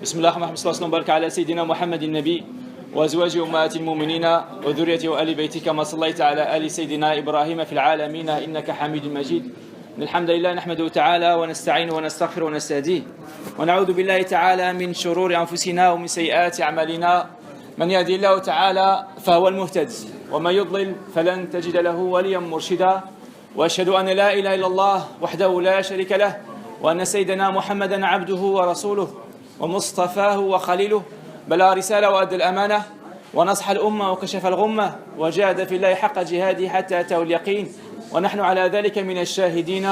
بسم الله الرحمن الرحيم صلى الله عليه وسلم على سيدنا محمد النبي وأزواجه أمهات المؤمنين وذريته وآل بيته كما صليت على آل سيدنا إبراهيم في العالمين إنك حميد مجيد. الحمد لله نحمده تعالى ونستعينه ونستغفره ونستهديه ونعوذ بالله تعالى من شرور أنفسنا ومن سيئات أعمالنا. من يهدي الله تعالى فهو المهتد ومن يضلل فلن تجد له وليا مرشدا. وأشهد أن لا إله إلا الله وحده لا شريك له وأن سيدنا محمدا عبده ورسوله ومصطفاه وخليله بلغ رسالة وأدى الأمانة ونصح الأمة وكشف الغمة وجاهد في الله حق جهاده حتى أتاه اليقين. ونحن على ذلك من الشاهدين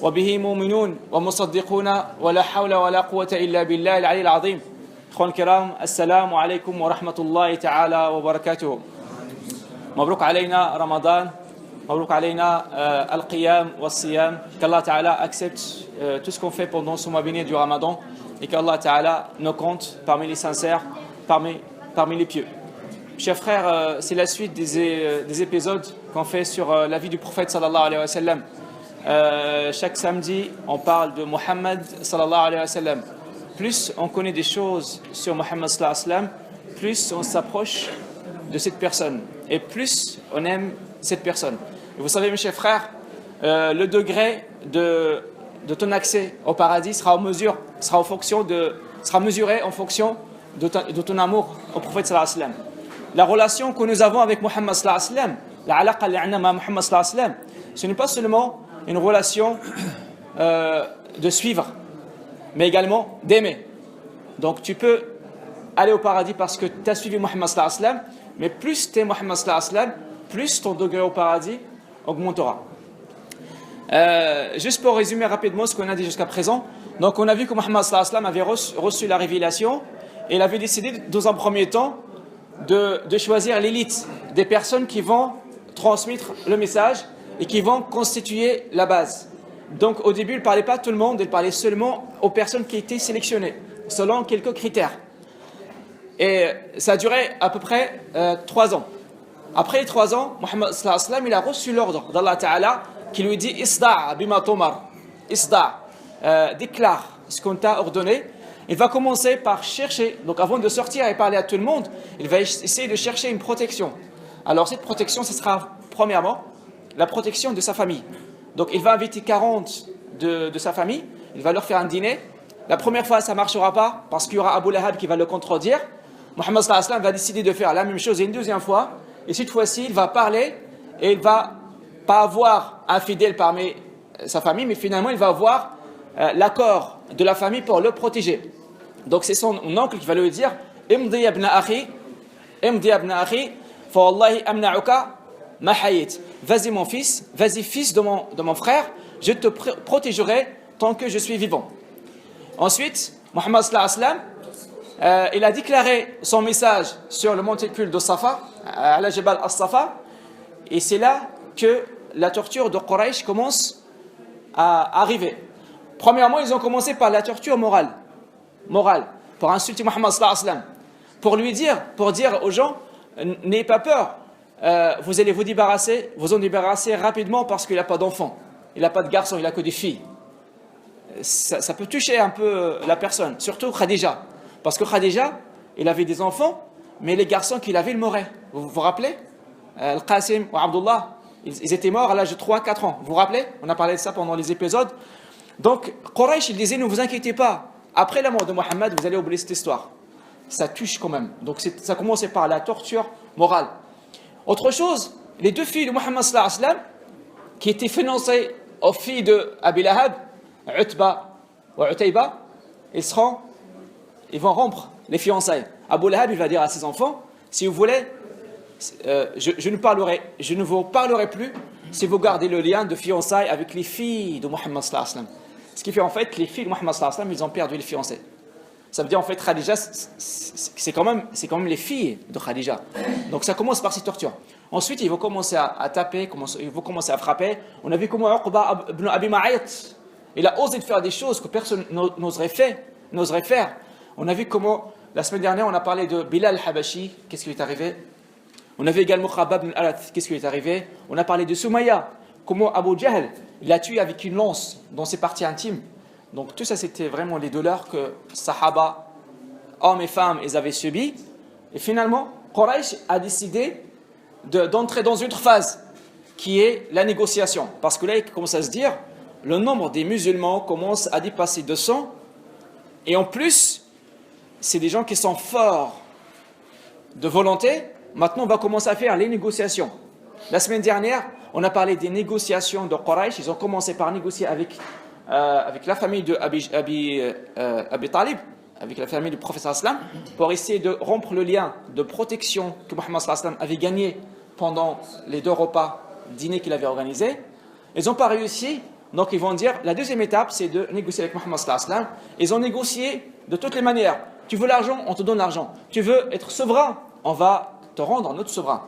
وبه مؤمنون ومصدقون ولا حول ولا قوة إلا بالله العلي العظيم. إخوان الكرام السلام عليكم ورحمة الله تعالى وبركاته. مبروك علينا رمضان، مبروك علينا القيام والصيام. Qu'Allah Ta'ala accepte tout ce qu'on fait pendant ce mois béni du Ramadan et qu'Allah Ta'ala nous compte parmi les sincères, parmi les pieux. Chers frères, c'est la suite des épisodes qu'on fait sur la vie du prophète sallallahu alayhi wa sallam. Chaque samedi, on parle de Muhammad sallallahu alayhi wa sallam. Plus on connaît des choses sur Muhammad sallallahu alayhi wa sallam, plus on s'approche de cette personne et plus on aime cette personne. Et vous savez, mes chers frères, le degré de ton accès au paradis sera mesuré en fonction de ton amour au prophète sallallahu alayhi wa sallam. La relation que nous avons avec Muhammad sallallahu alayhi wa sallam, la alaqa li'anna ma Muhammad sallallahu alayhi wa sallam, ce n'est pas seulement une relation de suivre, mais également d'aimer. Donc tu peux aller au paradis parce que tu as suivi Muhammad sallallahu alayhi wa sallam, mais plus tu es Muhammad sallallahu alayhi wa sallam, plus ton degré au paradis augmentera. Juste pour résumer rapidement ce qu'on a dit jusqu'à présent, donc on a vu que Muhammad sallallahu alayhi wa sallam avait reçu la révélation et il avait décidé dans un premier temps de choisir l'élite des personnes qui vont transmettre le message et qui vont constituer la base. Donc au début il ne parlait pas à tout le monde, il parlait seulement aux personnes qui étaient sélectionnées selon quelques critères. Et ça a duré à peu près 3 ans. Après les 3 ans, Muhammad sallallahu alayhi wa sallam, il a reçu l'ordre d'Allah Ta'ala qui lui dit « Isda' bima tomar » Isda', déclare ce qu'on t'a ordonné. Il va commencer par chercher, donc avant de sortir et parler à tout le monde, il va essayer de chercher une protection. Alors cette protection, ce sera premièrement la protection de sa famille. Donc il va inviter 40 de sa famille, il va leur faire un dîner. La première fois, ça ne marchera pas parce qu'il y aura Abu Lahab qui va le contredire. Muhammad sallallahu alayhi wa sallam va décider de faire la même chose une deuxième fois. Et cette fois-ci, il va parler et il ne va pas avoir un fidèle parmi sa famille, mais finalement, il va avoir l'accord de la famille pour le protéger. Donc c'est son oncle qui va lui dire Imdi ibn akhi, fa wallahi amna'uka ma hayit. Vas-y mon fils, vas-y fils de mon frère, je te protégerai tant que je suis vivant. Ensuite, Muhammad sallallahu alayhi wa sallam, il a déclaré son message sur le monticule de Safa, à la Jabal as-Safa, et c'est là que la torture de Quraysh commence à arriver. Premièrement, ils ont commencé par la torture morale, pour insulter Muhammad sallallahu alayhi wa sallam, pour dire aux gens, n'ayez pas peur, vous allez vous en débarrasser rapidement parce qu'il n'a pas d'enfants, il n'a pas de garçons, il n'a que des filles. Ça peut toucher un peu la personne, surtout Khadija, parce que Khadija, il avait des enfants, mais les garçons qu'il avait, ils mouraient. Vous vous rappelez Al-Qasim ou Abdullah, ils étaient morts à l'âge de 3-4 ans. Vous vous rappelez? On a parlé de ça pendant les épisodes. Donc, Quraysh, il disait, ne vous inquiétez pas. Après la mort de Mohammed, vous allez oublier cette histoire. Ça touche quand même. Donc, ça commençait par la torture morale. Autre chose, les 2 filles de Muhammad sallallahu alayhi wa sallam, qui étaient financées aux filles de Abi Lahab, Utba ou Utayba, ils vont rompre les fiançailles. Abu Lahab, il va dire à ses enfants, si vous voulez, je ne vous parlerai plus si vous gardez le lien de fiançailles avec les filles de Muhammad sallallahu alayhi wa sallam. Ce qui fait en fait que les filles de Muhammad sallallahu alayhi wa sallam, ils ont perdu les fiancés. Ça veut dire en fait Khadija, c'est quand même les filles de Khadija. Donc ça commence par ces tortures. Ensuite, ils vont commencer à taper, ils vont commencer à frapper. On a vu comment Uqba ibn Abi Ma'ayt, il a osé de faire des choses que personne n'oserait faire. On a vu comment, la semaine dernière, on a parlé de Bilal al-Habashi, qu'est-ce qui lui est arrivé. On a vu également Khabbab ibn al-Arath, qu'est-ce qui lui est arrivé. On a parlé de Soumaïa, comment Abu Jahl, il l'a tué avec une lance dans ses parties intimes. Donc tout ça, c'était vraiment les douleurs que Sahaba hommes et femmes, ils avaient subi. Et finalement, Quraysh a décidé d'entrer dans une autre phase, qui est la négociation. Parce que là, il commence à se dire, le nombre des musulmans commence à dépasser 200. Et en plus, c'est des gens qui sont forts de volonté. Maintenant, on va commencer à faire les négociations. La semaine dernière, on a parlé des négociations de Quraysh. Ils ont commencé par négocier avec la famille de Abi Talib, avec la famille du prophète sallam, pour essayer de rompre le lien de protection que Muhammad sallam avait gagné pendant les 2 repas dîners qu'il avait organisés. Ils n'ont pas réussi, donc ils vont dire, la deuxième étape, c'est de négocier avec Muhammad sallam. Ils ont négocié de toutes les manières. Tu veux l'argent, on te donne l'argent. Tu veux être souverain, on va te rendre notre souverain.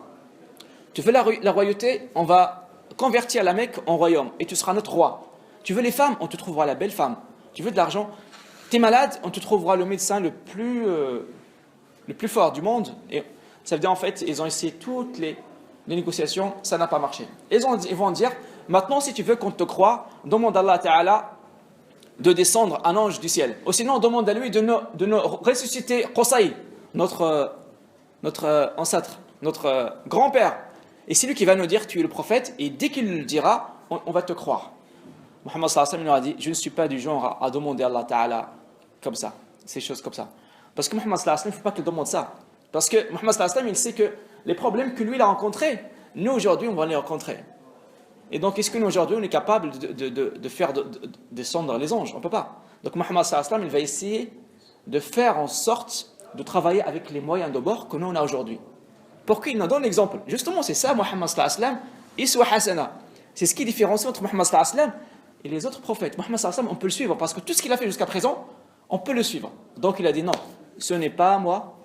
Tu veux la royauté, on va convertir la Mecque en royaume et tu seras notre roi. Tu veux les femmes, on te trouvera la belle femme. Tu veux de l'argent, tu es malade, on te trouvera le médecin le plus fort du monde. Et ça veut dire en fait, ils ont essayé toutes les négociations, ça n'a pas marché. Ils vont dire, maintenant si tu veux qu'on te croie, demande à Allah Ta'ala de descendre un ange du ciel. Ou sinon, on demande à lui de nous ressusciter Qusay, notre ancêtre, notre grand-père. Et c'est lui qui va nous dire, tu es le prophète, et dès qu'il le dira, on va te croire. Muhammad sallallahu alayhi wa sallam a dit, je ne suis pas du genre à demander à Allah Ta'ala comme ça, ces choses comme ça. Parce que Muhammad sallallahu alayhi wa sallam, il ne faut pas qu'il demande ça. Parce que Muhammad sallallahu alayhi wa sallam, il sait que les problèmes que lui il a rencontrés, nous aujourd'hui, on va les rencontrer. Et donc, est-ce que nous aujourd'hui, on est capable de faire descendre les anges? On ne peut pas. Donc, Muhammad sallallahu alayhi wa sallam, il va essayer de faire en sorte de travailler avec les moyens de bord que nous on a aujourd'hui. Pour qu'il nous donne l'exemple. Justement, c'est ça, Muhammad sallallahu alayhi wa sallam, Iswa Hasana. C'est ce qui différencie entre Muhammad sallallahu alayhi wa sallam et les autres prophètes. Muhammad sallallahu alayhi wa sallam, on peut le suivre parce que tout ce qu'il a fait jusqu'à présent, on peut le suivre. Donc, il a dit non, ce n'est pas moi.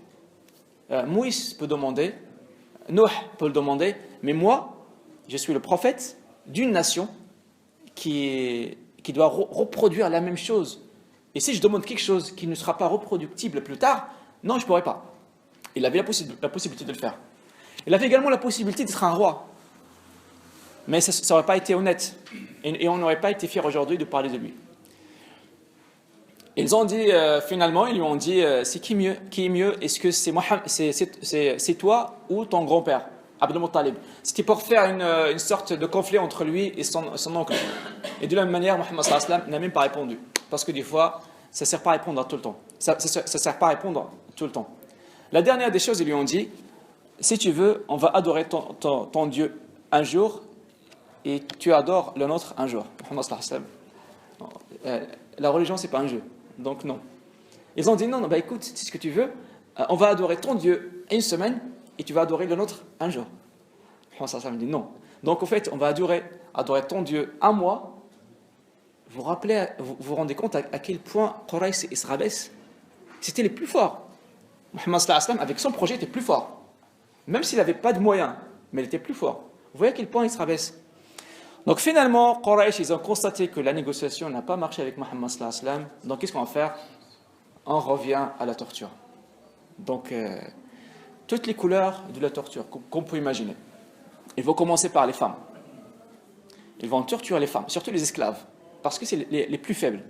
Moïse peut demander, Nuh peut le demander, mais moi, je suis le prophète d'une nation qui doit reproduire la même chose. Et si je demande quelque chose qui ne sera pas reproductible plus tard, non, je ne pourrai pas. Il avait la possibilité de le faire. Il avait également la possibilité d'être un roi. Mais ça n'aurait pas été honnête. Et on n'aurait pas été fiers aujourd'hui de parler de lui. Ils ont dit, finalement, ils lui ont dit, c'est qui est mieux? Est-ce que c'est toi ou ton grand-père, Abdul Muttalib? C'était pour faire une sorte de conflit entre lui et son oncle. Et de la même manière, Muhammad sallallahu alayhi wa sallam n'a même pas répondu. Parce que des fois, ça ne sert pas à répondre tout le temps. Ça ne sert pas à répondre tout le temps. La dernière des choses, ils lui ont dit, si tu veux, on va adorer ton Dieu un jour et tu adores le nôtre un jour. Muhammad sallallahu alayhi wa sallam. La religion, ce n'est pas un jeu. Donc non. Ils ont dit non, bah écoute, si ce que tu veux, on va adorer ton Dieu une semaine et tu vas adorer le nôtre un jour. Muhammad sallallahu alayhi wa sallam dit non. Donc en fait, on va adorer ton Dieu un mois. Vous vous rendez compte à quel point Quraysh et Israël, c'était les plus forts. Muhammad sallallahu alayhi wa sallam, avec son projet, était plus fort. Même s'il n'avait pas de moyens, mais il était plus fort. Vous voyez à quel point il se rabaisse. Donc finalement, Quraysh, ils ont constaté que la négociation n'a pas marché avec Muhammad sallallahu alayhi wa sallam. Donc qu'est-ce qu'on va faire? On revient à la torture. Donc toutes les couleurs de la torture qu'on peut imaginer. Ils vont commencer par les femmes. Ils vont torturer les femmes, surtout les esclaves, parce que c'est les plus faibles.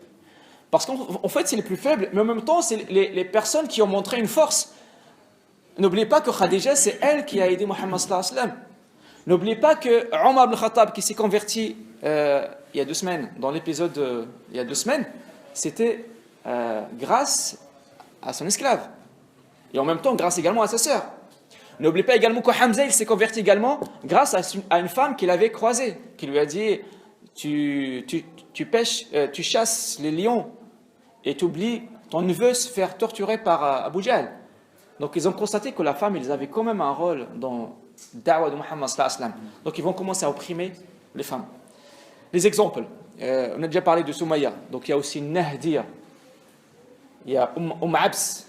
Parce qu'en fait, c'est les plus faibles, mais en même temps, c'est les personnes qui ont montré une force. N'oubliez pas que Khadija, c'est elle qui a aidé Muhammad sallallahu alayhi wa sallam. N'oubliez pas que Omar ibn Khattab, qui s'est converti il y a 2 semaines, dans l'épisode il y a 2 semaines, c'était grâce à son esclave. Et en même temps, grâce également à sa sœur. N'oubliez pas également que Hamza, il s'est converti également grâce à une femme qu'il avait croisée, qui lui a dit tu chasses les lions et tu oublies ton neveu se faire torturer par Abu Jahl. Donc ils ont constaté que la femme, ils avaient quand même un rôle dans Da'wah de Muhammad sallallahu alayhi wa sallam. Donc ils vont commencer à opprimer les femmes. Les exemples, on a déjà parlé de Soumaïa, donc il y a aussi Nahdiya, il y a Abs.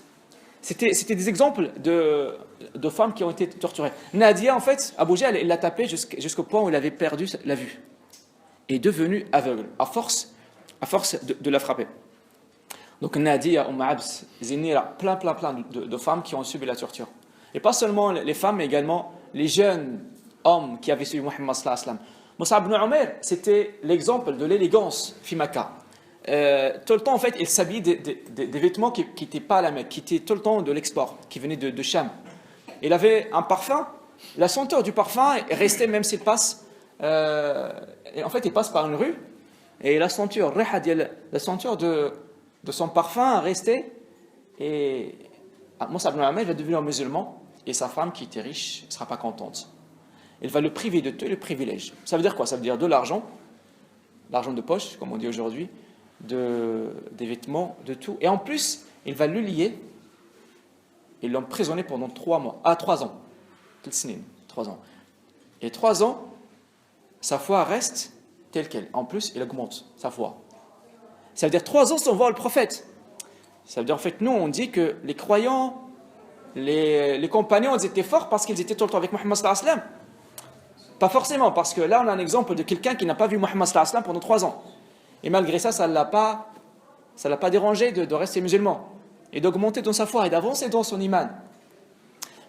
C'était des exemples de femmes qui ont été torturées. Nadia, en fait, Abu Jahl, il l'a tapé jusqu'au point où il avait perdu la vue. Et est devenu aveugle, à force de la frapper. Donc Nadia, Abs, Zinira, plein de femmes qui ont subi la torture. Et pas seulement les femmes, mais également les jeunes hommes qui avaient suivi Muhammad sallallahu alayhi wa sallam. Mus'ab ibn Umair, c'était l'exemple de l'élégance Fimaka. tout le temps, en fait, il s'habillait des vêtements qui n'étaient pas à la Mecque, qui étaient tout le temps de l'export, qui venaient de Cham. Il avait un parfum, la senteur du parfum est restée même s'il passe. Et en fait, il passe par une rue, et la senteur de son parfum est restée. Et Moussa ibn Umayr va devenir musulman, et sa femme, qui était riche, ne sera pas contente. Il va le priver de tous les privilèges. Ça veut dire quoi? Ça veut dire de l'argent de poche, comme on dit aujourd'hui, des vêtements, de tout. Et en plus, il va le lier et l'emprisonner pendant 3 ans. 3 ans. Et 3 ans, sa foi reste telle qu'elle. En plus, il augmente sa foi. Ça veut dire 3 ans sans voir le prophète. Ça veut dire, en fait, nous, on dit que les croyants, les compagnons, ils étaient forts parce qu'ils étaient tout le temps avec Mohammed sallallahu alayhi wa sallam. Pas forcément, parce que là, on a un exemple de quelqu'un qui n'a pas vu Mohammed sallallahu alayhi wa sallam pendant 3 ans. Et malgré ça, ça ne l'a pas dérangé de rester musulman et d'augmenter dans sa foi et d'avancer dans son iman.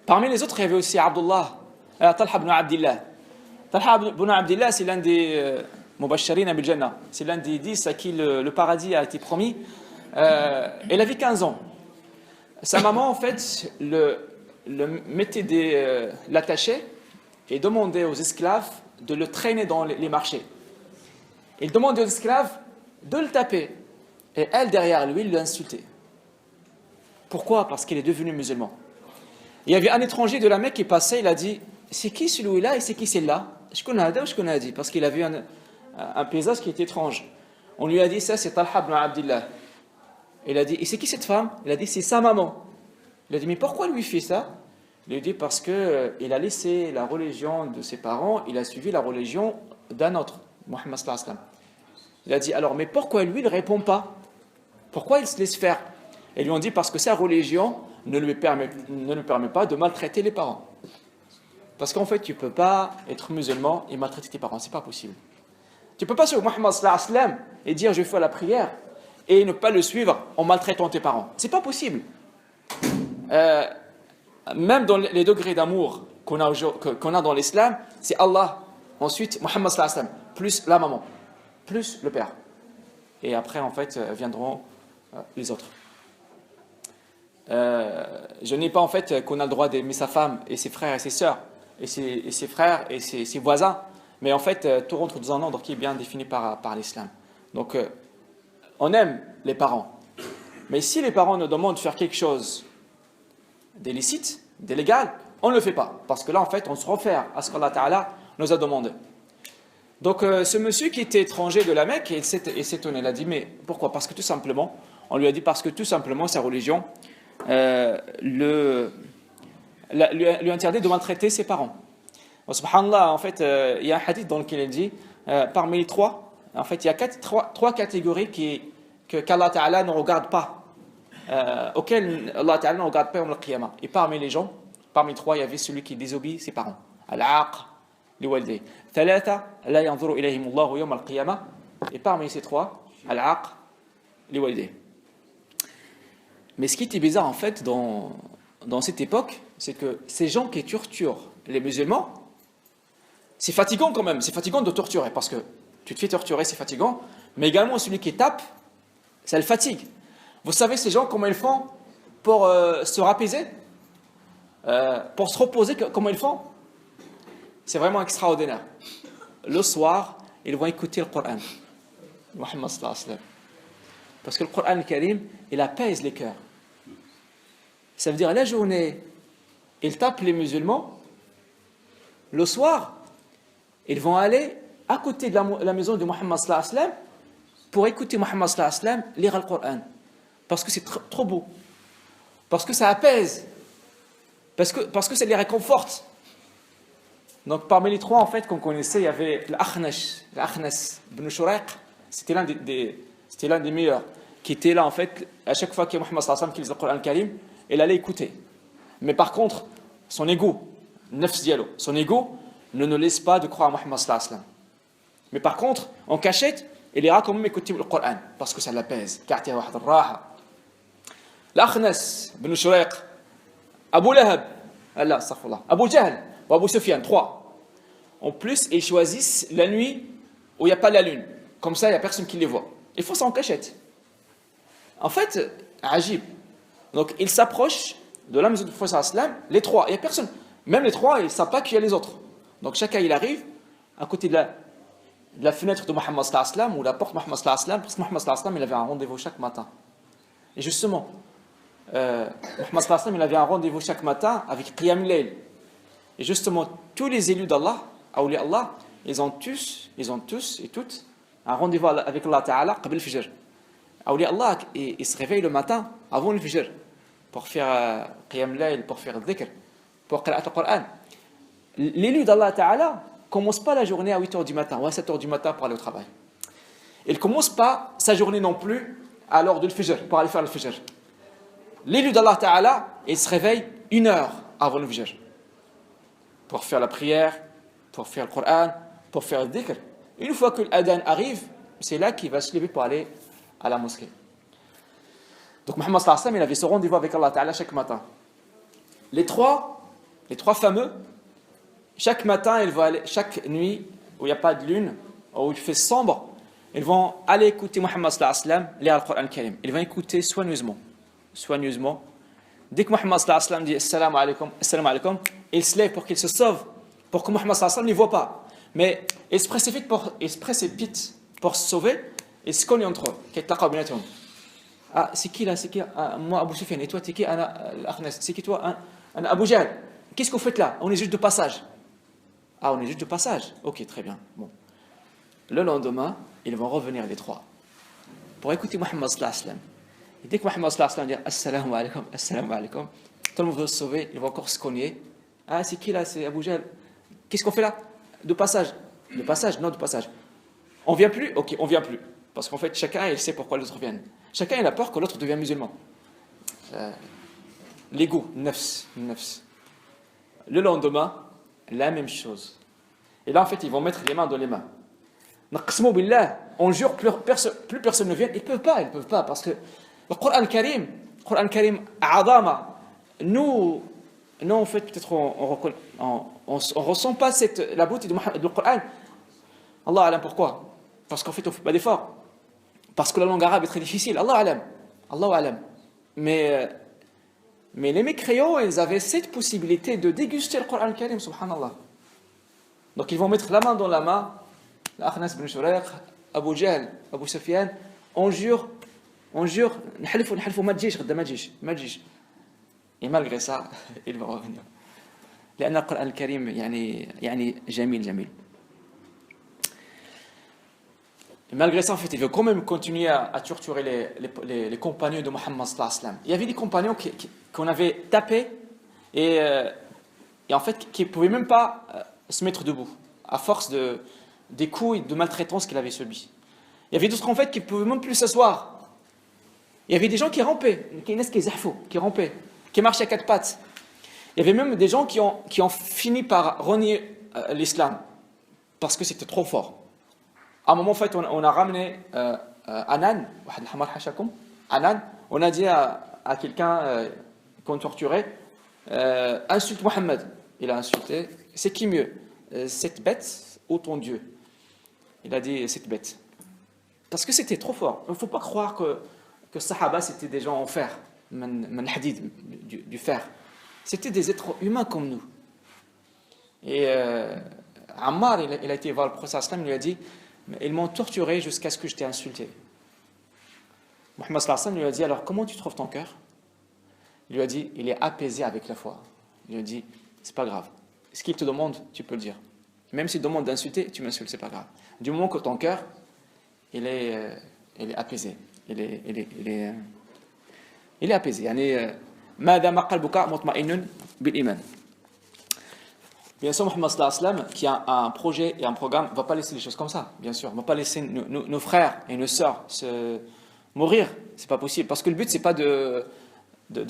Parmi les autres, il y avait aussi Talha ibn Abdillah. Talha ibn Abdillah, c'est l'un des Mubashirin bil Jannah. C'est l'un des 10 à qui le paradis a été promis. Il avait 15 ans. Sa maman, en fait, l'attachait et demandait aux esclaves de le traîner dans les marchés. Il demandait aux esclaves de le taper. Et elle, derrière lui, l'insultait. Pourquoi? Parce qu'il est devenu musulman. Il y avait un étranger de la Mecque qui passait, il a dit, c'est qui celui-là et c'est qui celle-là? Je connais dit, parce qu'il a vu un paysage qui était étrange. On lui a dit, ça c'est Talha ibn Abdillah. Il a dit, et c'est qui cette femme? Il a dit, c'est sa maman. Il a dit, mais pourquoi lui fait ça? Il a dit, parce qu'il a laissé la religion de ses parents, il a suivi la religion d'un autre, Mohammed sallallahu alayhi wa sallam. Il a dit, alors, mais pourquoi lui, il ne répond pas? Pourquoi il se laisse faire? Et lui ont dit, parce que sa religion ne lui permet pas de maltraiter les parents. Parce qu'en fait, tu ne peux pas être musulman et maltraiter tes parents, c'est pas possible. Tu ne peux pas suivre Mohammed sallallahu alayhi wa sallam et dire, je fais la prière, et ne pas le suivre en maltraitant tes parents. C'est pas possible. Même dans les degrés d'amour qu'on a dans l'islam, c'est Allah, ensuite Mohammed sallallahu alayhi wa sallam, plus la maman, plus le père. Et après, en fait, viendront les autres. Je n'ai pas en fait qu'on a le droit d'aimer sa femme et ses frères et ses sœurs, et ses frères et ses voisins, mais en fait, tout rentre dans un ordre qui est bien défini par l'islam. Donc, on aime les parents. Mais si les parents nous demandent de faire quelque chose d'illicite, d'illégal, on ne le fait pas. Parce que là, en fait, on se réfère à ce qu'Allah Ta'ala nous a demandé. Donc, ce monsieur qui était étranger de la Mecque, il s'est étonné. Il a dit, mais pourquoi? Parce que tout simplement, on lui a dit, parce que tout simplement, sa religion lui interdit de maltraiter ses parents. Bon, subhanallah, en fait, il y a un hadith dans lequel il dit, parmi les trois, en fait, il y a trois catégories qu'Allah Ta'ala ne regarde pas, auxquelles Allah Ta'ala ne regarde pas au Qiyamah. Et parmi les gens, parmi trois, il y avait celui qui désobéit ses parents. Al-aq li walidayhi. Thalatha la yanzuru ilayhim Allahu yawm al-qiyamah. Et parmi ces trois, al-aq li walidayhi. Mais ce qui était bizarre en fait dans cette époque, c'est que ces gens qui torturent les musulmans, c'est fatigant quand même, c'est fatigant de torturer parce que tu te fais torturer, c'est fatigant, mais également celui qui tape, ça le fatigue. Vous savez ces gens comment ils font pour se rapaiser, pour se reposer, comment ils font? C'est vraiment extraordinaire. Le soir, ils vont écouter le Coran. Muhammad sallallahu alayhi wa sallam. Parce que le Coran al-Karim, il apaise les cœurs. Ça veut dire, la journée, ils tapent les musulmans. Le soir, ils vont aller à côté de la maison de Muhammad sallallahu alayhi wa sallam pour écouter Muhammad sallallahu alayhi wa sallam lire le Coran. Parce que c'est trop beau. Parce que ça apaise. Parce que ça les réconforte. Donc parmi les trois, en fait, qu'on connaissait, il y avait l'Akhnas ibn Shuraiq. C'était l'un des meilleurs. Qui était là, en fait, à chaque fois qu'il y a Muhammad sallallahu alayhi wa sallam qui lisait le Coran al-Karim, il allait écouter. Mais par contre, son ego, nafs dialo, son ego ne nous laisse pas de croire à Muhammad sallallahu alayhi wa sallam. Mais par contre, en cachette, il ira quand même écouter le Coran, parce que ça l'apaise. L'Akhnas ibn Shuraiq, Abu Lahab, Abu Jahl, ou Abu Sufyan, 3. En plus, ils choisissent la nuit où il n'y a pas la lune. Comme ça, il n'y a personne qui les voit. Ils font ça en cachette. En fait, ajib. Donc, ils s'approchent de la maison du prophète sallam, les trois. Il n'y a personne. Même les trois, ils ne savent pas qu'il y a les autres. Donc, chacun, il arrive à côté de la fenêtre de Muhammad sallam ou la porte de Muhammad sallam, parce que Muhammad sallam, il avait un rendez-vous chaque matin. Et justement, Muhammad sallam, il avait un rendez-vous chaque matin avec Qiyam Layl. Et justement, tous les élus d'Allah, awliya Allah, ils ont tous et toutes un rendez-vous avec Allah Ta'ala qabl al-fajr. Awliya Allah, ils se réveillent le matin avant le fajr pour faire Qiyam Layl, pour faire le dhikr, pour qira'at al-Qur'an. L'élu d'Allah Ta'ala commence pas la journée à 8h du matin ou à 7h du matin pour aller au travail. Il ne commence pas sa journée non plus à l'heure du fajr pour aller faire le fajr. L'élu d'Allah Ta'ala, il se réveille 1 heure avant le fajr pour faire la prière, pour faire le Coran, pour faire le dhikr. Une fois que l'adhan arrive, c'est là qu'il va se lever pour aller à la mosquée. Donc Muhammad sallallahu alayhi wa sallam, il avait ce rendez-vous avec Allah Ta'ala chaque matin. Les trois fameux, chaque matin, ils vont aller, chaque nuit où il n'y a pas de lune, où il fait sombre, ils vont aller écouter Muhammad sallallahu alayhi wa sallam lire le Coran Karim. Ils vont écouter soigneusement. Dès que Muhammad sallallahu alayhi wa sallam dit assalamu alaikum, il se lève pour qu'il se sauve, pour que Muhammad sallallahu alayhi wa sallam ne voit pas. Mais il se précipite pour se sauver, et se cognent entre eux. Ah, c'est qui là? C'est qui? Ah, moi, Abu Sufyan. Et toi, t'es qui? C'est qui toi? Abu Jahl. Qu'est-ce que vous faites là? On est juste de passage. Ah, on est juste de passage. Ok, très bien. Bon. Le lendemain, ils vont revenir les trois pour écouter Muhammad sallallahu alayhi wa sallam. Et dès que Muhammad sallallahu alayhi wa sallam dit assalamu alaikum, tout le monde veut se sauver, ils vont encore se cogner. Ah, c'est qui là? C'est Abu Jahl. Qu'est-ce qu'on fait là? De passage. De passage? Non, de passage. On vient plus? Ok, on vient plus. Parce qu'en fait, chacun, il sait pourquoi l'autre vient. Chacun, il a peur que l'autre devienne musulman. L'ego, nafs. Le lendemain, la même chose. Et là, en fait, ils vont mettre les mains dans les mains. Naqsmu billah, on jure, plus personne ne vient. Ils ne peuvent pas, parce que le Coran Karim, Adama, nous, en fait, peut-être on ressent pas la beauté du Coran. Allah alam, pourquoi? Parce qu'en fait, on ne fait pas d'effort. Parce que la langue arabe est très difficile. Allah alam. Mais les mécréants, ils avaient cette possibilité de déguster le Coran Karim, subhanallah. Donc ils vont mettre la main dans la main, l'Akhnas bin Shurayq, Abu Jahl, Abu Sufyan, on jure, نحلفوا ما تجيش. Et malgré ça, ils vont revenir. لأن القرآن الكريم يعني جميل. Et malgré ça, en fait, il veut quand même continuer à torturer les compagnons de Muhammad sallallahu alayhi wa sallam. Il y avait des compagnons qu'on avait tapés et en fait, qui ne pouvaient même pas se mettre debout, à force des coups et de maltraitance qu'il avait subi. Il y avait d'autres, en fait, qui ne pouvaient même plus s'asseoir. Il y avait des gens qui rampaient, qui marchaient à 4 pattes. Il y avait même des gens qui ont fini par renier l'islam, parce que c'était trop fort. À un moment, en fait, on a ramené Anan, on a dit à quelqu'un qu'on torturait, insulte Mohammed. Il a insulté. C'est qui mieux, cette bête ou ton Dieu? Il a dit cette bête. Parce que c'était trop fort. Il ne faut pas croire que Sahaba, c'était des gens en fer, hadid, du fer. C'était des êtres humains comme nous. Et Ammar, il a été voir le prophète, il lui a dit, ils m'ont torturé jusqu'à ce que je t'ai insulté. Muhammad sallallahu alayhi wa sallam lui a dit, alors comment tu trouves ton cœur? Il lui a dit, il est apaisé avec la foi. Il lui a dit, c'est pas grave. Ce qu'il te demande, tu peux le dire. Même s'il te demande d'insulter, tu m'insultes, c'est pas grave. Du moment que ton cœur, il est apaisé. Il est apaisé. مادام قلبك مطمئن بالإيمان. Bien sûr, Muhammad sallallahu alayhi wa sallam, qui a un projet et un programme, ne va pas laisser les choses comme ça, bien sûr. Il ne va pas laisser nos frères et nos sœurs mourir. Ce n'est pas possible. Parce que le but, ce n'est pas de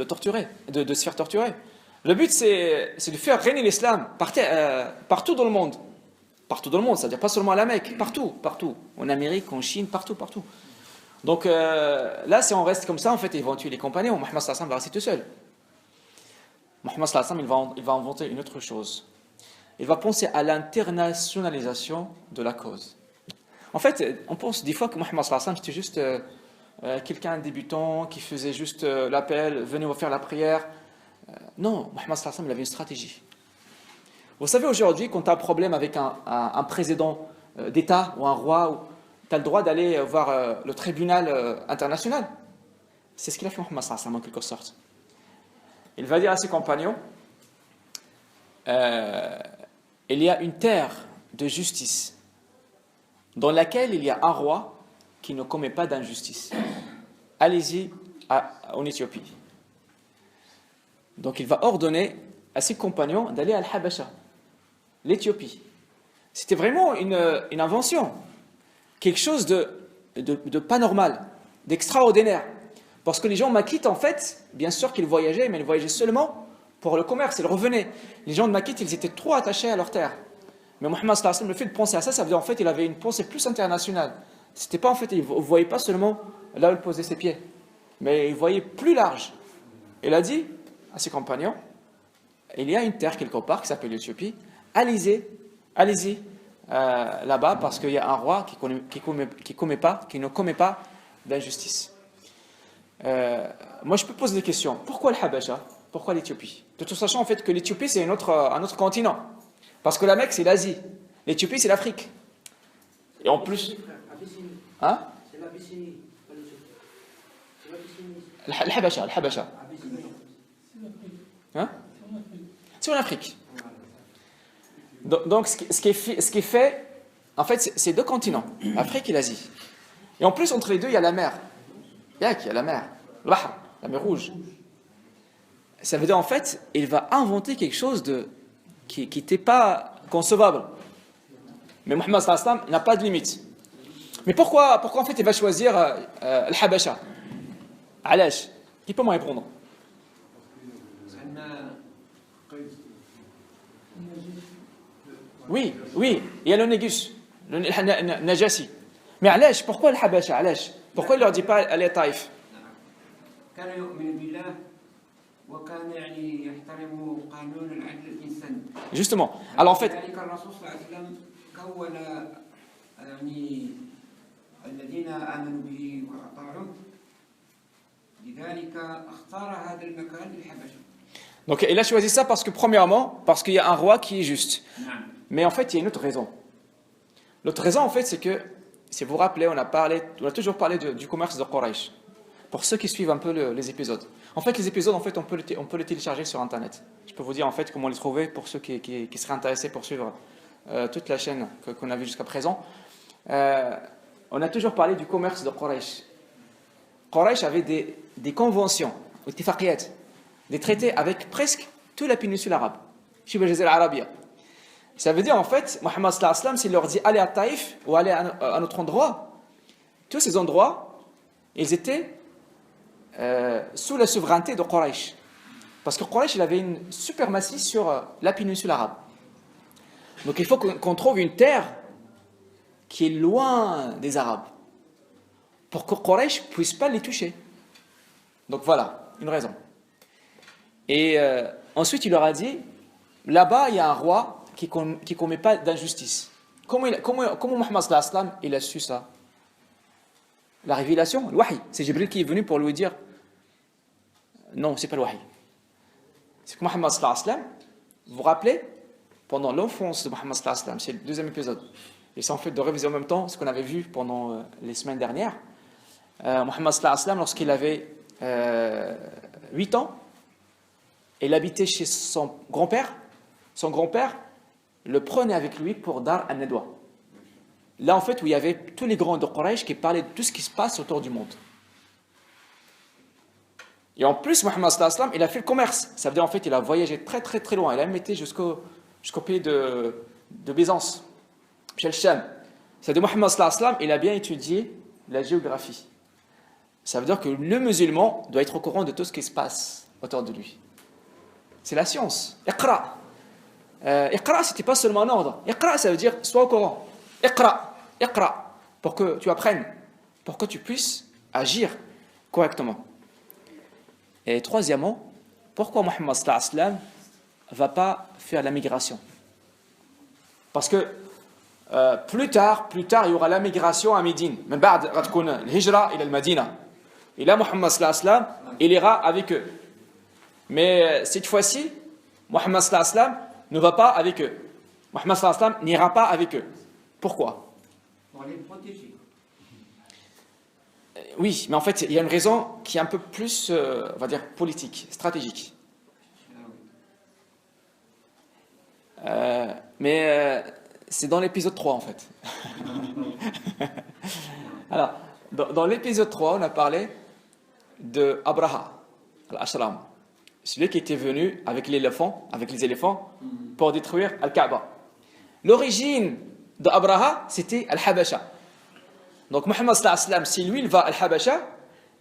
torturer, de se faire torturer. Le but, c'est de faire régner l'islam partout dans le monde. Partout dans le monde, c'est-à-dire pas seulement à la Mecque, partout. En Amérique, en Chine, partout. Donc là, si on reste comme ça, en fait, ils vont tuer les compagnons. Muhammad sallallahu alayhi wa sallam va rester tout seul. Muhammad sallallahu alayhi wa sallam, il va inventer une autre chose. Il va penser à l'internationalisation de la cause. En fait, on pense des fois que Mohammed sallallahu alayhi wa sallam, c'était juste quelqu'un débutant qui faisait juste l'appel, venez vous faire la prière. Non, Mohammed sallallahu alayhi wa sallam, il avait une stratégie. Vous savez, aujourd'hui, quand tu as un problème avec un président d'État ou un roi, tu as le droit d'aller voir le tribunal international. C'est ce qu'il a fait Mohammed sallallahu alayhi wa sallam, en quelque sorte. Il va dire à ses compagnons, il y a une terre de justice dans laquelle il y a un roi qui ne commet pas d'injustice. Allez-y en Éthiopie. Donc il va ordonner à ses compagnons d'aller à Al-Habasha, l'Éthiopie. C'était vraiment une invention, quelque chose de pas normal, d'extraordinaire. Parce que les gens makkites, en fait, bien sûr qu'ils voyageaient, mais ils voyageaient seulement pour le commerce, ils revenaient. Les gens de Makkite, ils étaient trop attachés à leur terre. Mais Mohammed sallallahu alayhi wa sallam, le fait de penser à ça, ça veut dire en fait il avait une pensée plus internationale. C'était pas en fait, il ne voyait pas seulement là où il posait ses pieds, mais il voyait plus large. Il a dit à ses compagnons, il y a une terre quelque part qui s'appelle l'Éthiopie, allez-y là-bas parce qu'il y a un roi qui ne commet pas d'injustice. Moi je peux poser des questions. Pourquoi le Habasha? Pourquoi l'Éthiopie? Tout en sachant en fait que l'Éthiopie c'est un autre continent. Parce que la Mecque c'est l'Asie, l'Éthiopie c'est l'Afrique. Et en plus... Hein? C'est l'Abyssinie, pas l'Éthiopie. Le Habasha. Hein? C'est en Afrique. Donc ce qui est fait, en fait c'est deux continents, l'Afrique et l'Asie. Et en plus entre les deux il y a la mer. Il y a la mer, la mer Rouge. Ça veut dire en fait, il va inventer quelque chose qui n'était pas concevable. Mais Mohammed sallallahu alayhi wa sallam n'a pas de limite. Mais pourquoi en fait il va choisir le Habasha? Alash, qui peut m'en répondre? Oui, il y a le Négus, le Najasi. Mais Alash, pourquoi le Habasha? Alash, pourquoi il ne leur dit pas aller à Taïf? Justement. Alors en fait, donc il a choisi ça parce que premièrement, parce qu'il y a un roi qui est juste. Mais en fait, il y a une autre raison. L'autre raison, en fait, c'est que, si vous vous rappelez, on a toujours parlé du commerce de Quraysh. Pour ceux qui suivent un peu les épisodes. En fait, les épisodes, en fait, on peut les télécharger sur Internet. Je peux vous dire, en fait, comment les trouver pour ceux qui seraient intéressés pour suivre toute la chaîne qu'on a vue jusqu'à présent. On a toujours parlé du commerce de Quraysh. Quraysh avait des conventions, des traités avec presque toute la péninsule arabe. Shibh al-Jazira al-Arabia. Ça veut dire, en fait, Mohammed sallallahu alayhi wa sallam, s'il leur dit allez à Taïf ou allez à un autre endroit, tous ces endroits, ils étaient sous la souveraineté de Quraysh. Parce que Quraysh, il avait une suprématie sur la péninsule arabe. Donc il faut qu'on trouve une terre qui est loin des Arabes, pour que Quraysh ne puisse pas les toucher. Donc voilà, une raison. Et ensuite, il leur a dit, là-bas, il y a un roi qui ne commet pas d'injustice. Comment Mohammed sallallahu alayhi wa sallam, il a su ça? La révélation, le wahi. C'est Jibril qui est venu pour lui dire, non, c'est pas le wahi. C'est que Mohammed sallallahu alayhi wa sallam, vous vous rappelez, pendant l'enfance de Mohammed sallallahu alayhi wa sallam, c'est le deuxième épisode, et c'est en fait de réviser en même temps ce qu'on avait vu pendant les semaines dernières. Mohammed sallallahu alayhi wa sallam, lorsqu'il avait 8 ans, il habitait chez son grand-père. Son grand-père le prenait avec lui pour Dar al-Nadwa. Là, en fait, où il y avait tous les grands de Quraysh qui parlaient de tout ce qui se passe autour du monde. Et en plus, Mohammed sallallahu alayhi wa sallam, il a fait le commerce. Ça veut dire, en fait, il a voyagé très très très loin. Il a même été jusqu'au pays de Byzance, chez le Sham. Ça veut dire, Mohammed sallallahu alayhi wa sallam, il a bien étudié la géographie. Ça veut dire que le musulman doit être au courant de tout ce qui se passe autour de lui. C'est la science. Iqra. Iqra, c'était pas seulement un ordre. Iqra, ça veut dire sois au courant. Iqra, pour que tu apprennes, pour que tu puisses agir correctement. Et troisièmement, pourquoi Mohammed sallallahu alayhi wa sallam va pas faire la migration? Parce que plus tard, il y aura la migration à Médine. من بعد غتكون الهجرة إلى المدينة. Et là, Mohammed sallallahu alayhi wa sallam, il ira avec eux. Mais cette fois-ci, Mohammed sallallahu alayhi wa sallam ne va pas avec eux. Mohammed sallallahu alayhi wa sallam n'ira pas avec eux. Pourquoi? Pour les protéger. Oui, mais en fait, il y a une raison qui est un peu plus, on va dire, politique, stratégique. Mais c'est dans l'épisode 3, en fait. Alors, dans l'épisode 3, on a parlé de Abraha, al-Ashram, celui qui était venu avec les éléphants, pour détruire Al-Kaaba. L'origine d'Abraha, c'était Al-Habasha. Donc, Mohammed sallallahu alayhi wa sallam, si lui, il va à Al-Habasha,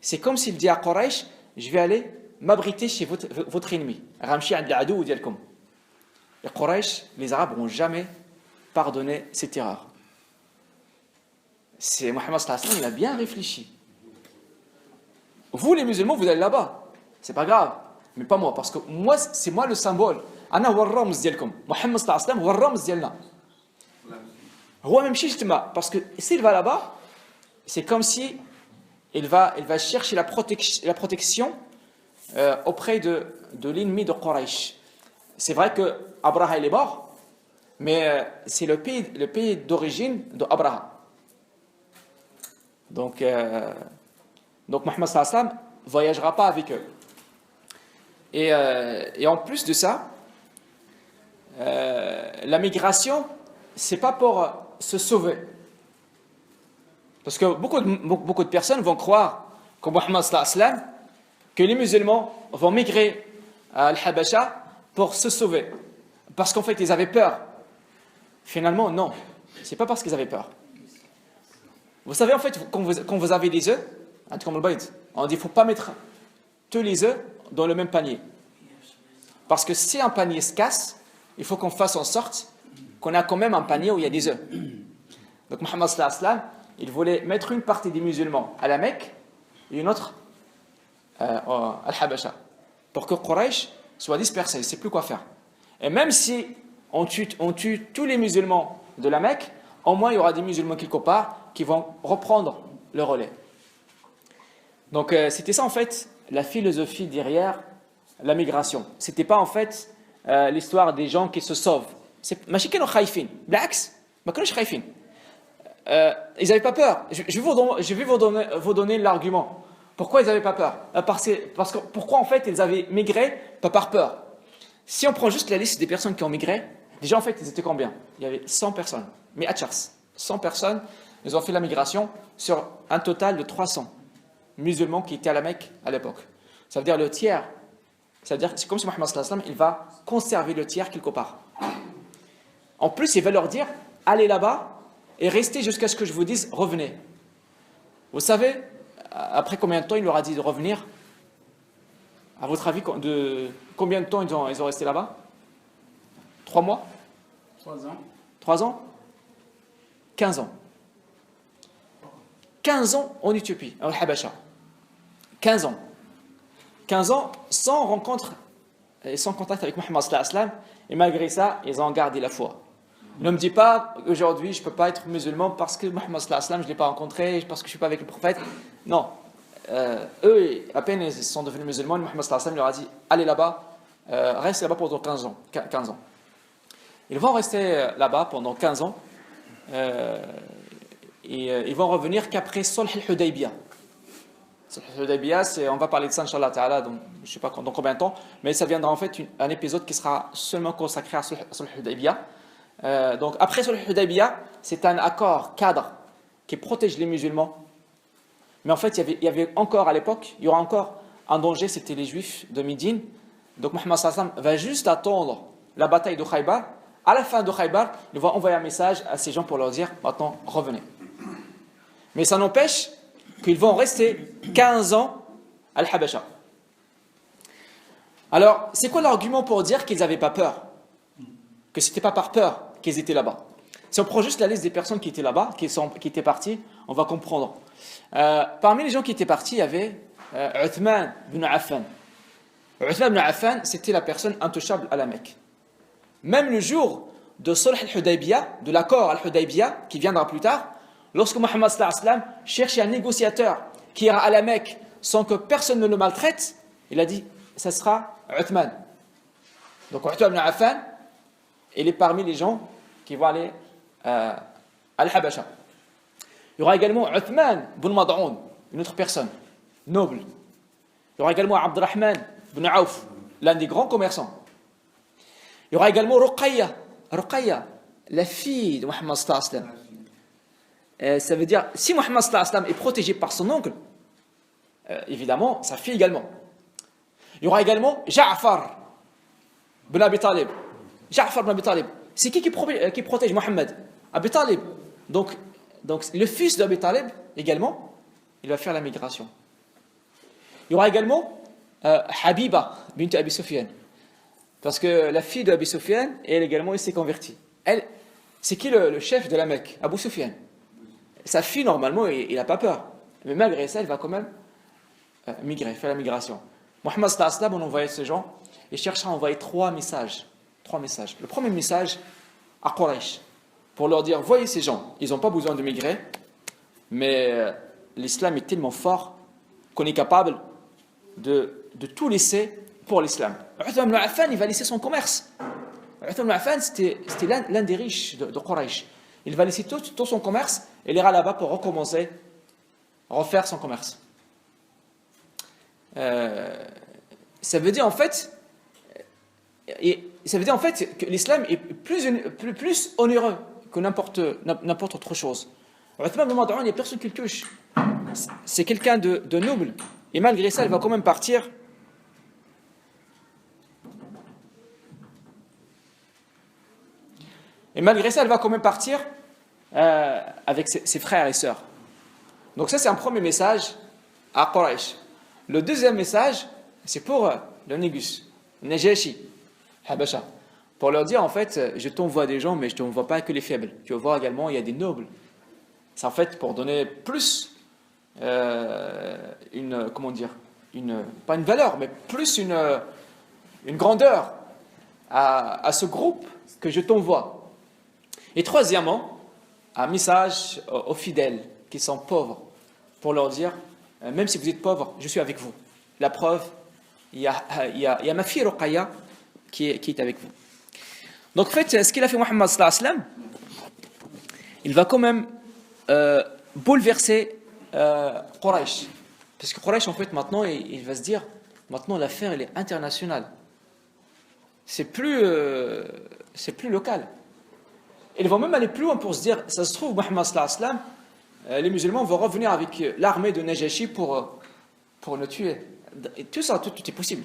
c'est comme s'il dit à Quraysh, je vais aller m'abriter chez votre ennemi. Ramshi ad al-adou dialkum. Les Quraysh, les Arabes n'ont jamais pardonné cette erreur. C'est Mohammed sallallahu alayhi wa sallam, il a bien réfléchi. Vous, les musulmans, vous allez là-bas. C'est pas grave. Mais pas moi, parce que moi, c'est moi le symbole. Ana huwa ar-ramz dialkum. Mohammed sallallahu alayhi wa sallam huwa ar-ramz dialna. Huwa memshi jtma. Parce que s'il va là-bas, c'est comme si il va chercher la protection auprès de l'ennemi de Quraysh. C'est vrai que Abraha il est mort, mais c'est le pays d'origine d'Abraha. Donc Mohammed sallallahu alayhi wa sallam voyagera pas avec eux. Et en plus de ça, la migration, c'est pas pour se sauver. Parce que beaucoup de personnes vont croire, comme Mohammed sallallahu alayhi wa sallam, que les musulmans vont migrer à Al-Habasha pour se sauver. Parce qu'en fait, ils avaient peur. Finalement, non. C'est pas parce qu'ils avaient peur. Vous savez, en fait, quand vous avez des œufs, on dit qu'il ne faut pas mettre tous les œufs dans le même panier. Parce que si un panier se casse, il faut qu'on fasse en sorte qu'on a quand même un panier où il y a des œufs. Donc, Mohammed sallallahu alayhi wa sallam, il voulait mettre une partie des musulmans à la Mecque et une autre à Al-Habasha. Pour que Quraysh soit dispersé, il ne sait plus quoi faire. Et même si on tue tous les musulmans de la Mecque, au moins il y aura des musulmans quelque part qui vont reprendre le relais. Donc c'était ça en fait la philosophie derrière la migration. C'était pas en fait l'histoire des gens qui se sauvent. ماشي كانوا خايفين بالعكس ما كانوش خايفين. Ils n'avaient pas peur. Je vais vous donner l'argument. Pourquoi ils n'avaient pas peur? Parce que pourquoi en fait ils avaient migré pas par peur? Si on prend juste la liste des personnes qui ont migré, déjà en fait ils étaient combien? Il y avait 100 personnes. Mais à Chars, 100 personnes, ils ont fait la migration sur un total de 300 musulmans qui étaient à la Mecque à l'époque. Ça veut dire le tiers. Ça veut dire c'est comme si Mohammed sallallahu alayhi wa sallam, il va conserver le tiers quelque part. En plus, il va leur dire allez là-bas et restez jusqu'à ce que je vous dise revenez. Vous savez, après combien de temps il leur a dit de revenir? À votre avis, de combien de temps ils ont resté là-bas? 3 mois? 3 ans. 3 ans? 15 ans. 15 ans en Éthiopie, en Habasha. 15 ans. 15 ans sans rencontre et sans contact avec Mohammed sallallahu alayhi wa sallam. Et malgré ça, ils ont gardé la foi. Ne me dis pas aujourd'hui je ne peux pas être musulman parce que Mohammed sallallahu alayhi wa sallam je ne l'ai pas rencontré, parce que je ne suis pas avec le prophète. Non. Eux, à peine ils sont devenus musulmans, Mohammed sallallahu alayhi wa sallam leur a dit allez là-bas, restez là-bas pendant 15 ans. Ils vont rester là-bas pendant 15 ans et ils vont revenir qu'après Sulh al-Hudaybiyah. Sulh al-Hudaybiyah, on va parler de ça Inch'Allah Ta'ala, donc, je ne sais pas dans combien de temps, mais ça viendra en fait un épisode qui sera seulement consacré à Sulh al-Hudaybiyah. Donc après Sulh al-Hudaybiyah, c'est un accord cadre qui protège les musulmans. Mais en fait, il y avait encore à l'époque, il y aura encore un danger, c'était les juifs de Médine. Donc Mohammed sallallahu alayhi wa sallam va juste attendre la bataille de Khaybar. À la fin de Khaybar, il va envoyer un message à ces gens pour leur dire maintenant revenez. Mais ça n'empêche qu'ils vont rester 15 ans à Al-Habasha. Alors, c'est quoi l'argument pour dire qu'ils n'avaient pas peur? Que ce n'était pas par peur qu'ils étaient là-bas? Si on prend juste la liste des personnes qui étaient là-bas, qui étaient parties, on va comprendre. Parmi les gens qui étaient partis, il y avait Uthman ibn Affan. Uthman ibn Affan, c'était la personne intouchable à la Mecque. Même le jour de Sulh al-Hudaybiyah, de l'accord al-Hudaybiyah, qui viendra plus tard, lorsque Mohammed sallallahu alayhi wa sallam cherchait un négociateur qui ira à la Mecque sans que personne ne le maltraite, il a dit, ça sera Uthman. Donc Uthman ibn Affan, il est parmi les gens qui vont aller à Al-Habasha. Il y aura également Uthman ibn Mad'un, une autre personne, noble. Il y aura également Abdurrahman ibn Auf, l'un des grands commerçants. Il y aura également Ruqayya, la fille de Mohammed sallallahu alayhi wa sallam. Ça veut dire, si Mohammed sallallahu alayhi wa sallam est protégé par son oncle, évidemment, sa fille également. Il y aura également Ja'far ibn Abi Talib. Ja'far ibn Abi Talib. C'est qui protège Mohammed? Abi Talib. Donc, le fils d'Abi Talib, également, il va faire la migration. Il y aura également Habiba bint Abi Sufyan. Parce que la fille d'Abi Sufyan, elle également, elle s'est convertie. Elle, c'est qui le chef de la Mecque? Abu Sufyan. Sa fille, normalement, il n'a pas peur. Mais malgré ça, elle va quand même migrer, faire la migration. Mohammed sallallahu alayhi wa sallam, on envoyait ces gens, il cherchera à envoyer trois messages. Le premier message à Quraysh, pour leur dire, voyez ces gens, ils n'ont pas besoin de migrer, mais l'islam est tellement fort qu'on est capable de tout laisser pour l'islam. Uthman ibn Affan, il va laisser son commerce. Uthman ibn Affan, c'était l'un des riches de Quraysh. Il va laisser tout son commerce et il ira là-bas pour recommencer, refaire son commerce. Ça veut dire en fait que l'islam est plus onéreux que n'importe autre chose. Uthman ibn Mad'un, il n'y a personne qui le touche. C'est quelqu'un de noble. Et malgré ça, il va quand même partir. Avec ses frères et sœurs. Donc ça, c'est un premier message à Quraysh. Le deuxième message, c'est pour le Négus, Najashi, Habasha. Pour leur dire, en fait, je t'envoie des gens, mais je ne t'envoie pas que les faibles. Tu vas voir également, il y a des nobles. C'est en fait pour donner plus pas une valeur, mais plus une grandeur à ce groupe que je t'envoie. Et troisièmement, un message aux fidèles qui sont pauvres, pour leur dire, même si vous êtes pauvres, je suis avec vous. La preuve, il y a ma fille Ruqayya qui est avec vous. Donc en fait, ce qu'il a fait Mohammed sallallahu alayhi wa sallam, il va quand même bouleverser Quraysh. Parce que Quraysh, en fait, maintenant, il va se dire, maintenant l'affaire, elle est internationale. C'est plus local. Ils vont même aller plus loin pour se dire, ça se trouve, Mohammed sallallahu alayhi wa sallam, les musulmans vont revenir avec l'armée de Najashi pour le tuer. Et tout ça, tout est possible.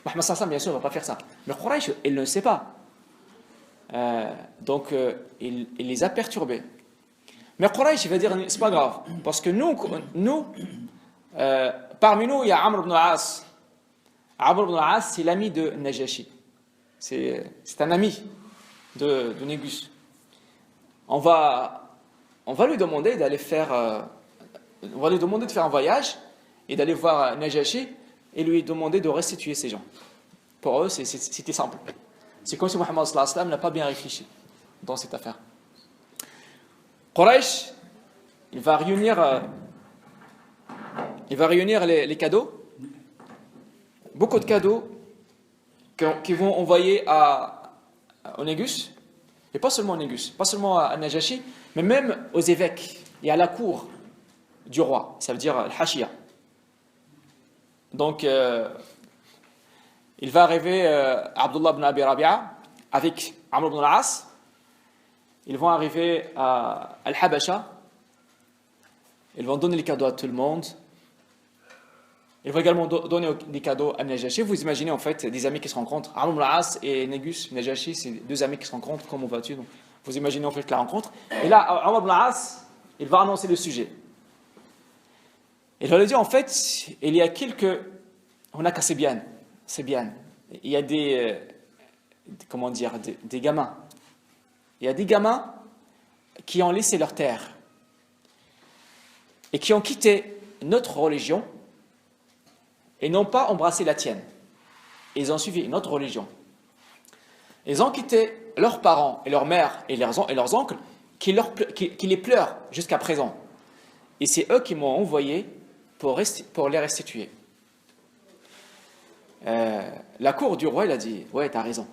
Mohammed sallallahu alayhi wa sallam, bien sûr, ne va pas faire ça. Mais Quraysh, il ne le sait pas. Donc, il les a perturbés. Mais Quraysh, il va dire, c'est pas grave. Parce que nous parmi nous, il y a Amr ibn al-As. Amr ibn al-As, c'est l'ami de Najashi. C'est un ami de Négus. On va lui demander d'aller faire... on va lui demander de faire un voyage et d'aller voir Najashi et lui demander de restituer ces gens. Pour eux, c'était simple. C'est comme si Mohammed sallallahu alayhi wa sallam n'a pas bien réfléchi dans cette affaire. Quraysh, il va réunir les cadeaux, beaucoup de cadeaux qu'ils vont envoyer au Négus, et pas seulement au Négus, pas seulement à Najashi, mais même aux évêques et à la cour du roi, ça veut dire al-Hashiya. Donc, il va arriver Abdullah ibn Abi Rabi'a avec Amr ibn al-As. Ils vont arriver à Al-Habasha. Ils vont donner les cadeaux à tout le monde. Ils vont également donner des cadeaux à Najashi. Vous imaginez en fait des amis qui se rencontrent. Amr ibn al-As et Négus, Najashi, c'est deux amis qui se rencontrent. Comment vas-tu? Donc, vous imaginez en fait la rencontre. Et là, Amr ibn al-As, il va annoncer le sujet. Il va lui dire en fait, il y a on a qu'à c'est bien. Il y a des gamins. Il y a des gamins qui ont laissé leur terre et qui ont quitté notre religion et n'ont pas embrassé la tienne. Ils ont suivi notre religion. Ils ont quitté leurs parents et leurs mères et leurs oncles qui les pleurent jusqu'à présent. Et c'est eux qui m'ont envoyé pour les restituer. La cour du roi, il a dit, ouais, t'as raison.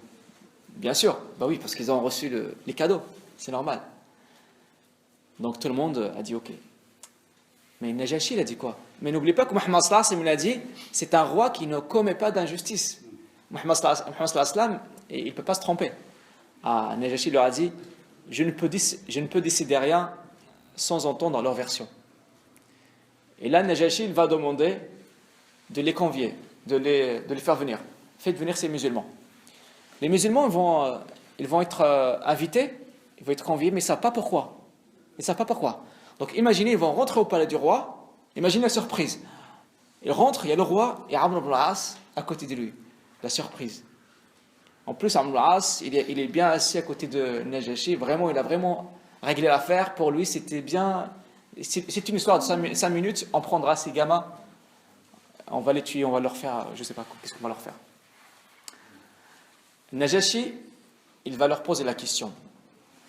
Bien sûr, bah oui, parce qu'ils ont reçu les cadeaux, c'est normal. Donc tout le monde a dit ok. Mais Najashi, il a dit quoi? Mais n'oubliez pas que Muhammad sallallahu alayhi wa sallam, il a dit, c'est un roi qui ne commet pas d'injustice. Muhammad sallallahu alayhi wa sallam, il ne peut pas se tromper. Ah, Najashi leur a dit, je ne peux décider rien sans entendre leur version. Et là, Najashi, il va demander de les convier, de les faire venir. Faites venir ces musulmans. Les musulmans, ils vont être invités, ils vont être conviés, mais ils ne savent pas pourquoi. Ils ne savent pas pourquoi. Donc imaginez, ils vont rentrer au palais du roi, imaginez la surprise. Ils rentrent, il y a le roi et Amr ibn al-As à côté de lui. La surprise. En plus, Amr ibn al-As, il est bien assis à côté de Najashi, vraiment, il a vraiment réglé l'affaire. Pour lui, c'était bien... C'est une histoire de 5 minutes, on prendra ces gamins, on va les tuer, on va leur faire, je ne sais pas, qu'est-ce qu'on va leur faire. Najashi, il va leur poser la question.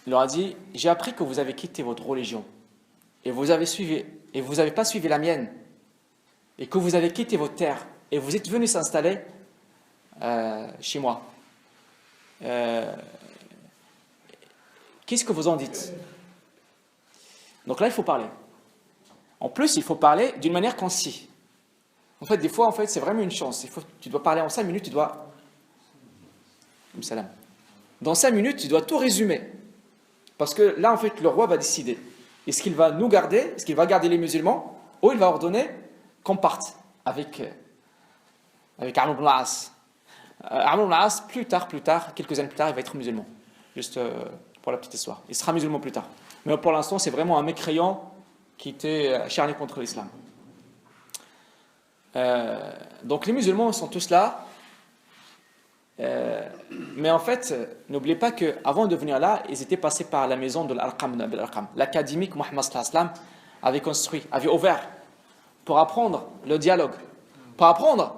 Il leur a dit, j'ai appris que vous avez quitté votre religion et vous n'avez pas suivi la mienne et que vous avez quitté votre terre et vous êtes venus s'installer chez moi. Qu'est-ce que vous en dites? Donc là, il faut parler. En plus, il faut parler d'une manière concise. En fait, des fois, c'est vraiment une chance. Tu dois parler en 5 minutes, tu dois... Dans 5 minutes, tu dois tout résumer. Parce que là, en fait, le roi va décider. Est-ce qu'il va nous garder? Est-ce qu'il va garder les musulmans? Ou il va ordonner qu'on parte avec Amr ibn al-As. Amr ibn al-As, plus tard, quelques années plus tard, il va être musulman. Juste pour la petite histoire. Il sera musulman plus tard. Mais pour l'instant, c'est vraiment un mécréant qui était acharné contre l'islam. Donc les musulmans sont tous là. Mais en fait, n'oubliez pas qu'avant de venir là, ils étaient passés par la maison de l'Arqam. L'académie que Muhammad sallallahu alayhi wa sallam avait construit, avait ouvert pour apprendre le dialogue, pour apprendre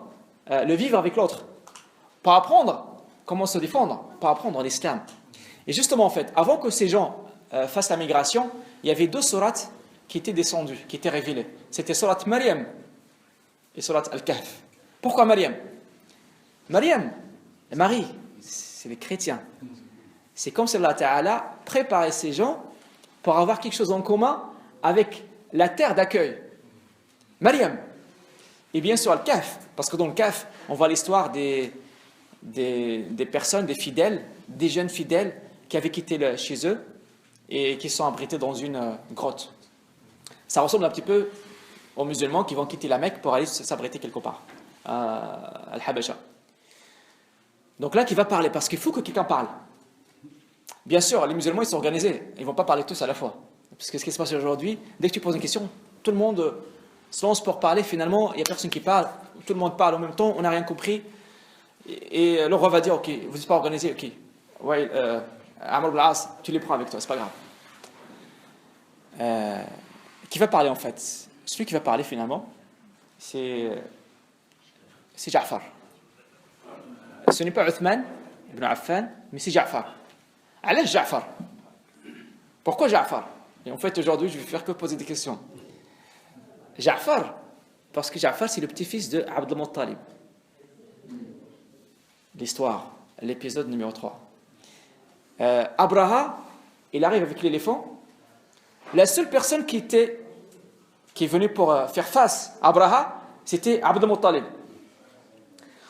le vivre avec l'autre, pour apprendre comment se défendre, pour apprendre l'islam. Et justement, en fait, avant que ces gens fassent la migration, il y avait 2 sourates qui étaient descendues, qui étaient révélées. C'était sourate Maryam et sourate Al-Kahf. Pourquoi Maryam? Marie, c'est les chrétiens. C'est comme si Allah Ta'ala préparait ces gens pour avoir quelque chose en commun avec la terre d'accueil. Maryam. Et bien sûr Al-Kahf, parce que dans le Kahf, on voit l'histoire des personnes, des fidèles, des jeunes fidèles qui avaient quitté chez eux et qui sont abrités dans une grotte. Ça ressemble un petit peu aux musulmans qui vont quitter la Mecque pour aller s'abriter quelque part, à Al-Habasha. Donc là, qui va parler, parce qu'il faut que quelqu'un parle. Bien sûr, les musulmans, ils sont organisés. Ils ne vont pas parler tous à la fois. Parce que ce qui se passe aujourd'hui, dès que tu poses une question, tout le monde se lance pour parler. Finalement, il n'y a personne qui parle. Tout le monde parle en même temps, on n'a rien compris. Et le roi va dire, ok, vous n'êtes pas organisés, ok. Ouais, Amr ibn al-As, tu les prends avec toi, c'est pas grave. Qui va parler en fait? Celui qui va parler finalement, c'est Ja'far. Ce n'est pas Uthman ibn Affan, mais c'est Ja'far. Allez, Ja'far. Pourquoi Ja'far? Et en fait, aujourd'hui, je vais faire que poser des questions. Ja'far, parce que Ja'far, c'est le petit-fils de Abd al-Muttalib. L'histoire, l'épisode numéro 3. Abraha, il arrive avec l'éléphant. La seule personne qui est venue pour faire face à Abraha, c'était Abd al-Muttalib.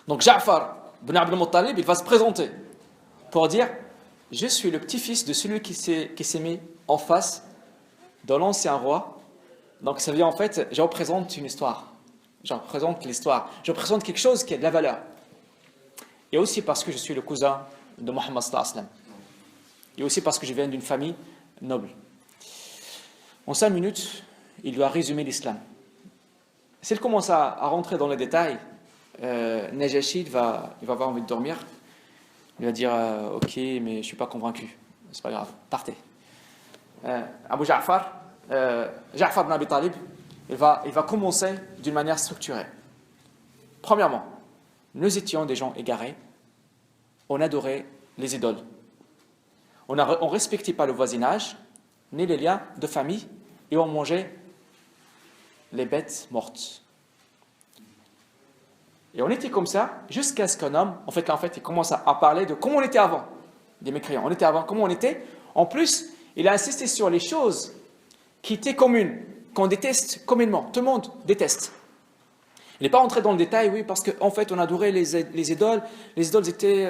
Donc Ja'far ibn Abd al-Muttalib, il va se présenter pour dire, je suis le petit-fils de celui qui s'est mis en face de l'ancien roi. Donc ça veut dire en fait, je représente une histoire. Je représente l'histoire. Je représente quelque chose qui a de la valeur. Et aussi parce que je suis le cousin de Muhammad sallallahu alayhi wa sallam. Et aussi parce que je viens d'une famille noble. En 5 minutes, il doit résumer l'islam. S'il commence à rentrer dans les détails, Najashi il va avoir envie de dormir. Il va dire ok, mais je ne suis pas convaincu. C'est pas grave, partez. Abu Ja'far, Ja'far ibn Abi Talib, il va commencer d'une manière structurée. Premièrement, nous étions des gens égarés, on adorait les idoles. On ne respectait pas le voisinage, ni les liens de famille, et on mangeait les bêtes mortes. Et on était comme ça jusqu'à ce qu'un homme, en fait, il commence à parler de comment on était avant, des mécréants. On était avant, comment on était. En plus, il a insisté sur les choses qui étaient communes, qu'on déteste communément. Tout le monde déteste. Il n'est pas entré dans le détail, oui, parce qu'en fait, on adorait les idoles. Les idoles étaient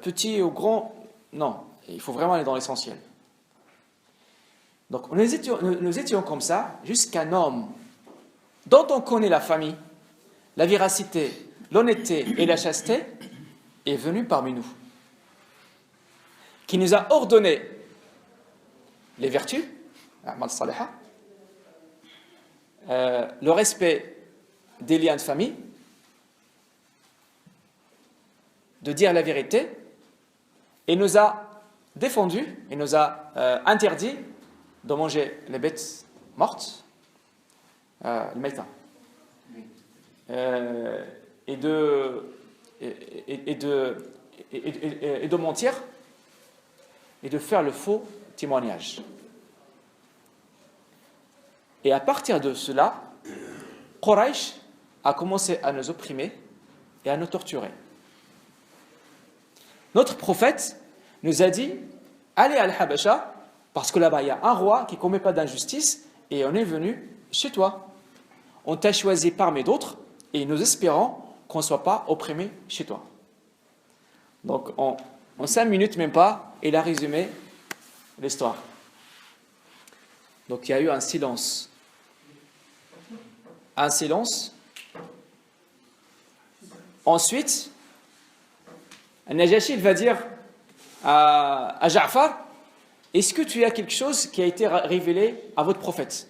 petits ou grands. Non, il faut vraiment aller dans l'essentiel. Donc, nous étions comme ça jusqu'un homme dont on connaît la famille, la véracité, l'honnêteté et la chasteté est venu parmi nous, qui nous a ordonné les vertus, le respect des liens de famille, de dire la vérité, et nous a défendu, et nous a interdit de manger les bêtes mortes, le maïta, et de mentir et de faire le faux témoignage. Et à partir de cela, Quraysh a commencé à nous opprimer et à nous torturer. Notre prophète nous a dit, allez à Al-Habasha, parce que là-bas il y a un roi qui ne commet pas d'injustice, et on est venu chez toi. On t'a choisi parmi d'autres, et nous espérons qu'on ne soit pas opprimé chez toi. Donc en 5 minutes, même pas, il a résumé l'histoire. Donc il y a eu un silence. Un silence. Ensuite, Najashi va dire à Ja'far, est-ce que tu as quelque chose qui a été révélé à votre prophète?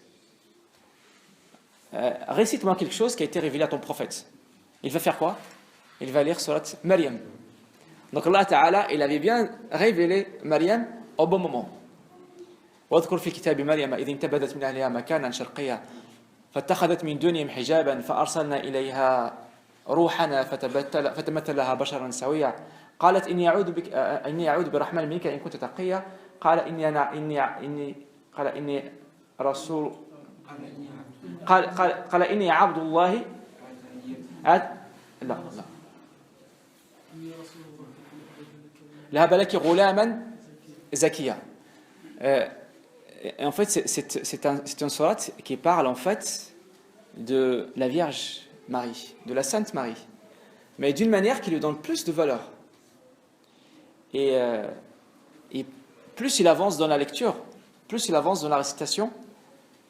Récite-moi quelque chose qui a été révélé à ton prophète. Il va faire quoi? Il va lire surat Maryam. Donc Allah Ta'ala, il avait bien révélé Maryam au bon moment. واذكر في كتاب مريم إذ انتبذت من أهلها مكانا شرقيا فاتخذت من دونهم حجابا فأرسلنا إليها روحنا فتمثل لها بشرا سويا قالت إني أعوذ برحمن منك إن كنت تقيا قال إني رسول قال إني عبد الله لا لهب لك غلاما زكيا. En fait, c'est une sourate qui parle en fait de la Vierge Marie, de la Sainte Marie, mais d'une manière qui lui donne plus de valeur. Et plus il avance dans la lecture, plus il avance dans la récitation,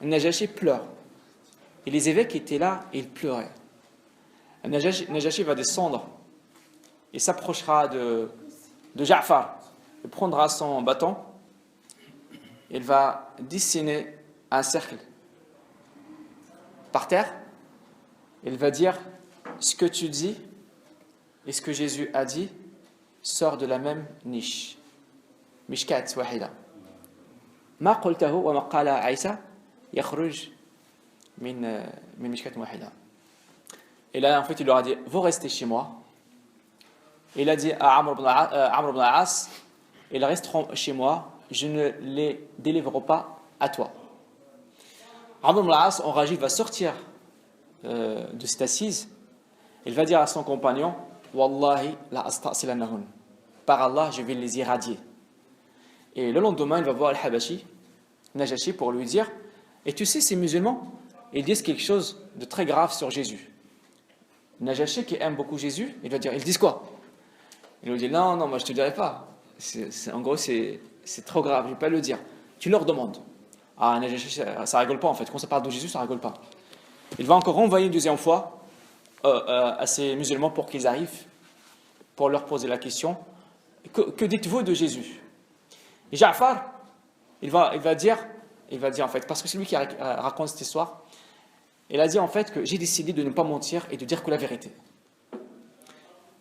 Najashi pleure. Et les évêques étaient là et ils pleuraient. Najashi va descendre et s'approchera de Ja'far. Il prendra son bâton. Il va dessiner un cercle par terre. Il va dire, ce que tu dis et ce que Jésus a dit sort de la même niche. Mishkat wahida. Ma qultahu wa ma qala Isa yakhruj min mishkat wahida. Et là, en fait, il leur a dit, vous restez chez moi. Et il a dit à Amr ibn al-As, ils resteront chez moi, je ne les délivrerai pas à toi. Amr ibn al-As, enragé, va sortir de cette assise. Il va dire à son compagnon, Wallahi la astasilanahun. Par Allah, je vais les irradier. Et le lendemain, il va voir Al-Habashi, Najashi, pour lui dire, et tu sais, ces musulmans, ils disent quelque chose de très grave sur Jésus. Najashi, qui aime beaucoup Jésus, il va dire, ils disent quoi? Il lui dit, non, moi je ne te dirai pas. En gros, c'est trop grave, je ne vais pas le dire. Tu leur demandes. Ah, Najashi, ça rigole pas en fait. Quand ça parle de Jésus, ça rigole pas. Il va encore envoyer une deuxième fois à ces musulmans pour qu'ils arrivent, pour leur poser la question, que dites-vous de Jésus? Et Ja'far, il va dire en fait, parce que c'est lui qui raconte cette histoire, il a dit en fait que j'ai décidé de ne pas mentir et de dire que la vérité.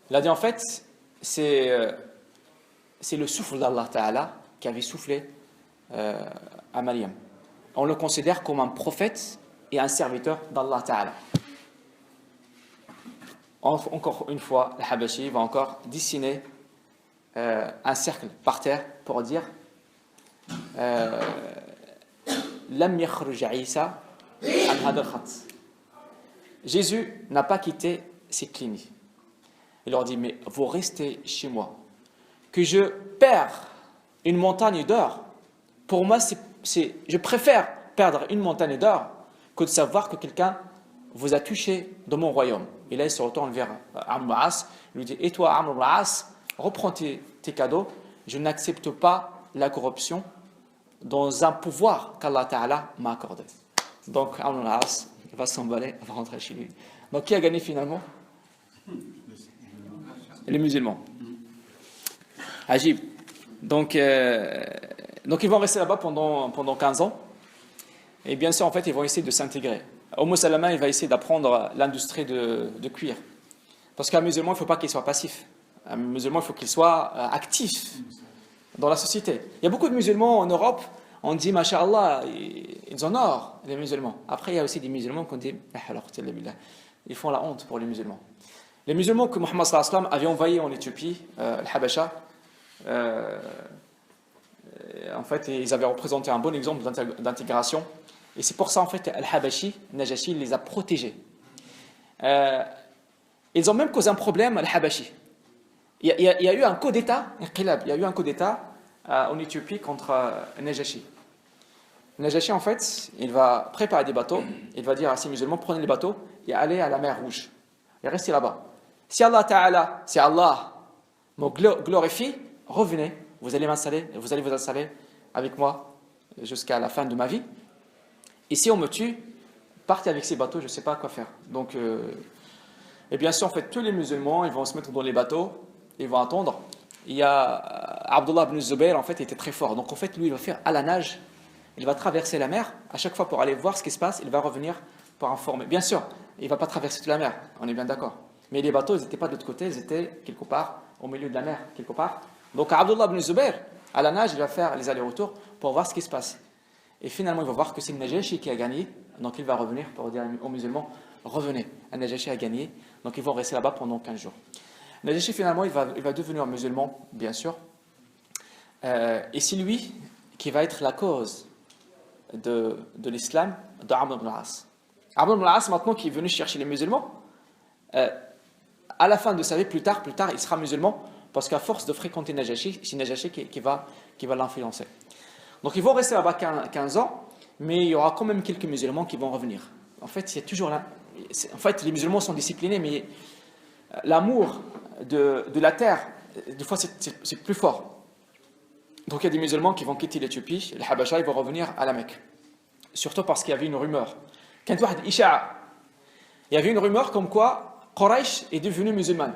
Il a dit en fait, c'est le souffle d'Allah Ta'ala qui avait soufflé à Maryam. On le considère comme un prophète et un serviteur d'Allah Ta'ala. Encore une fois, le Habashi va encore dessiner un cercle par terre pour dire Lam yakhruj Isa an hadha al-khat. Jésus n'a pas quitté cette ligne. Il leur dit, mais vous restez chez moi. Que je perds une montagne d'or, pour moi, je préfère perdre une montagne d'or que de savoir que quelqu'un vous a touché dans mon royaume. Et là, il se retourne vers Amr al-As. Il lui dit, et toi, Amr al-As, reprends tes cadeaux. Je n'accepte pas la corruption dans un pouvoir qu'Allah Ta'ala m'a accordé. Donc, Amr al-As va s'emballer, va rentrer chez lui. Donc, qui a gagné finalement? Les musulmans. Ajib. Donc ils vont rester là-bas pendant 15 ans. Et bien sûr, en fait, ils vont essayer de s'intégrer. Umm Salama, il va essayer d'apprendre l'industrie de cuir. Parce qu'un musulman, il ne faut pas qu'il soit passif. Un musulman, il faut qu'il soit actif dans la société. Il y a beaucoup de musulmans en Europe, on dit, Masha'Allah, ils honorent les musulmans. Après, il y a aussi des musulmans qu'on dit, ils font la honte pour les musulmans. Les musulmans que Muhammad sallallahu alayhi wa sallam avait envoyés en Éthiopie, al-Habasha, en fait, ils avaient représenté un bon exemple d'intégration. Et c'est pour ça, en fait, al-Habashi, Najashi, il les a protégés. Ils ont même causé un problème, al-Habashi. Il y a eu un coup d'État, en Éthiopie contre Najashi. Najashi, en fait, il va préparer des bateaux. Il va dire à ses musulmans, prenez les bateaux et allez à la mer Rouge. Et restez là-bas. Si Allah me glorifie, revenez, vous allez vous installer avec moi jusqu'à la fin de ma vie. Et si on me tue, partez avec ces bateaux, je ne sais pas quoi faire. Donc, et bien sûr, en fait, tous les musulmans, ils vont se mettre dans les bateaux, ils vont attendre. Il y a Abdullah ibn Zubayr, en fait, il était très fort. Donc, en fait, lui, il va faire à la nage, il va traverser la mer, à chaque fois pour aller voir ce qui se passe, il va revenir pour informer. Bien sûr, il ne va pas traverser toute la mer, on est bien d'accord. Mais les bateaux, ils n'étaient pas de l'autre côté, ils étaient quelque part au milieu de la mer, quelque part. Donc Abdullah ibn Zubayr, à la nage, il va faire les allers-retours pour voir ce qui se passe. Et finalement, il va voir que c'est le Najashi qui a gagné. Donc il va revenir pour dire aux musulmans, revenez, le Najashi a gagné. Donc ils vont rester là-bas pendant 15 jours. Le Najashi, finalement, il va devenir musulman, bien sûr. Et c'est lui qui va être la cause de l'islam d'Amr ibn al-As. Amr ibn al-As, maintenant, qui est venu chercher les musulmans, à la fin de sa vie, plus tard, il sera musulman, parce qu'à force de fréquenter Najashi, c'est Najashi qui va l'influencer. Donc ils vont rester là-bas 15 ans, mais il y aura quand même quelques musulmans qui vont revenir. En fait, c'est toujours là. En fait, les musulmans sont disciplinés, mais l'amour de la terre, des fois, c'est plus fort. Donc il y a des musulmans qui vont quitter l'Éthiopie, le Habasha, ils vont revenir à la Mecque. Surtout parce qu'il y avait une rumeur. Il y avait une rumeur comme quoi Quraysh est devenu musulman.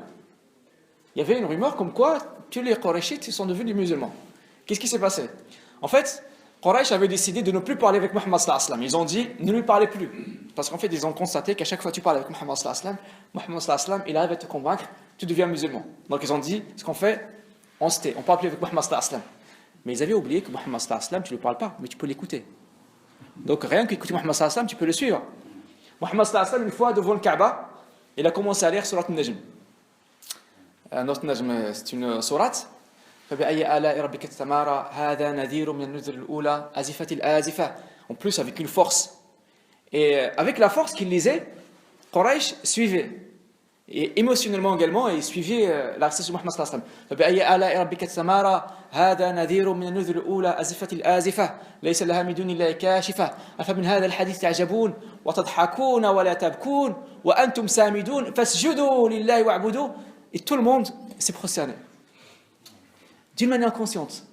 Il y avait une rumeur comme quoi tous les Qurayshites sont devenus musulmans. Qu'est-ce qui s'est passé? En fait, Quraysh avait décidé de ne plus parler avec Muhammad sallallahu alayhi wa sallam. Ils ont dit, ne lui parlez plus. Parce qu'en fait, ils ont constaté qu'à chaque fois que tu parles avec Muhammad sallallahu alayhi wa sallam, Muhammad sallallahu alayhi wa sallam, il arrive à te convaincre, tu deviens musulman. Donc ils ont dit, ce qu'on fait, on se tait, on ne parle plus avec Muhammad sallallahu alayhi wa sallam. Mais ils avaient oublié que Muhammad sallallahu alayhi wa sallam, tu ne lui parles pas, mais tu peux l'écouter. Donc rien qu'écouter Muhammad sallallahu alayhi wa sallam, tu peux le suivre. Muhammad sallallahu alayhi wa sallam, une fois devant le Kaaba, il a commencé à lire Surat al-Najm. Notre Najm, c'est une sourate. فبأي آلاء ربك تتمارى هذا نذير من النذر الأولى أزفة الآزفة. En plus avec une force. Et avec la force qu'il lisait, Quraysh suivait. Et émotionnellement également, il suivait la récitation de Muhammad sallallahu alayhi wa sallam. فبأي آلاء ربك تتمارى هذا نذير من النذر الأولى أزفة الآزفة ليس لها من دون الله كاشفة أفمن هذا الحديث تعجبون وتضحكون ولا تبكون وأنتم سامدون فاسجدوا لله واعبدوا. Et tout le monde s'est prosterné. D'une manière consciente.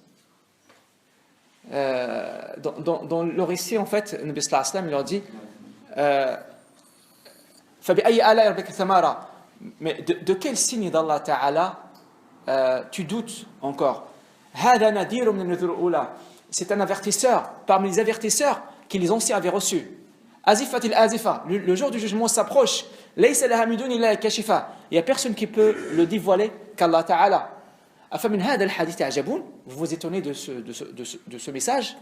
Dans le récit, en fait, le Nabi sallallahu alayhi wa sallam, il leur dit فَبِأَيِّ آلَاءِ رَبِّكَ تَتَمَارَى. Mais de quel signe d'Allah Ta'ala tu doutes encore? هَذَا نَذِيرٌ مِنَ النُّذُرِ الْأُولَى. C'est un avertisseur, parmi les avertisseurs que les anciens avaient reçus. أَزِفَةِ الْآزِفَةِ. Le jour du jugement s'approche. لَيْسَ لَهَا مِن دُونِ اللَّهِ كَاشِفَةٌ. Il n'y a personne qui peut le dévoiler qu'Allah Ta'ala. أفمن هذا الحديث تعجبون. Vous vous étonnez de ce message.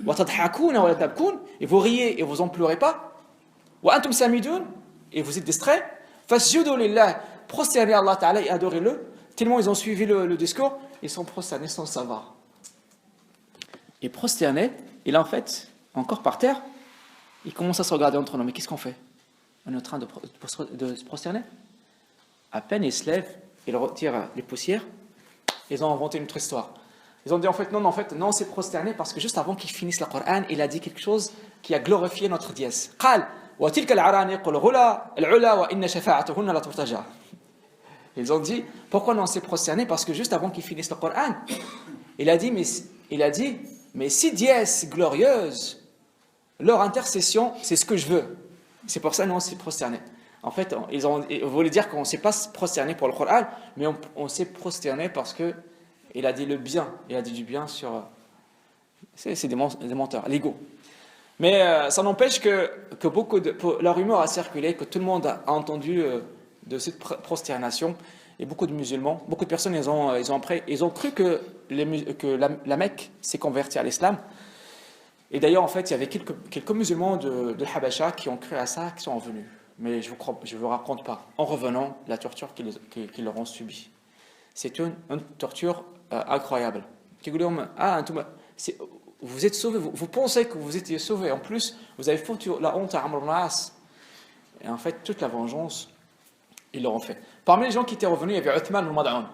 وتضحكون ولا تبكون. Et vous riez et vous en pleurez pas. وأنتم سامدون. Et vous êtes distraits. فاسجدوا لله. Prosternez Allah Ta'ala et adorez-le. Tellement ils ont suivi le discours. ils sont prosternés sans le savoir. Et prosterné, et là en fait, encore par terre, ils commencent à se regarder entre nous. Mais qu'est-ce qu'on fait? On est en train de se prosterner. À peine ils se lèvent, ils retirent les poussières, ils ont inventé une autre histoire. Ils ont dit en fait, non, on s'est prosterné parce que juste avant qu'il finisse le Coran, il a dit quelque chose qui a glorifié notre dièse. Ils ont dit, pourquoi on s'est prosterné? Parce que juste avant qu'il finisse le Coran, il a dit, mais si dièse glorieuse, leur intercession, c'est ce que je veux. C'est pour ça que nous on s'est prosterné. En fait, ils voulaient dire qu'on ne s'est pas prosterné pour le Coran, mais on s'est prosterné parce que il a dit le bien, il a dit du bien sur... C'est des menteurs, l'ego. Mais ça n'empêche que leur rumeur a circulé, que tout le monde a entendu de cette prosternation, et beaucoup de musulmans, beaucoup de personnes, ils ont cru que la Mecque s'est convertie à l'islam. Et d'ailleurs, en fait, il y avait quelques musulmans de l'Habasha qui ont cru à ça, qui sont revenus. Mais je ne vous raconte pas, en revenant, la torture qu'ils leur ont subie. C'est une torture incroyable. Vous êtes sauvés, vous pensez que vous étiez sauvés. En plus, vous avez foutu la honte à Amr ibn al-As. Et en fait, toute la vengeance, ils l'auront fait. Parmi les gens qui étaient revenus, il y avait Uthman ibn Mad'un.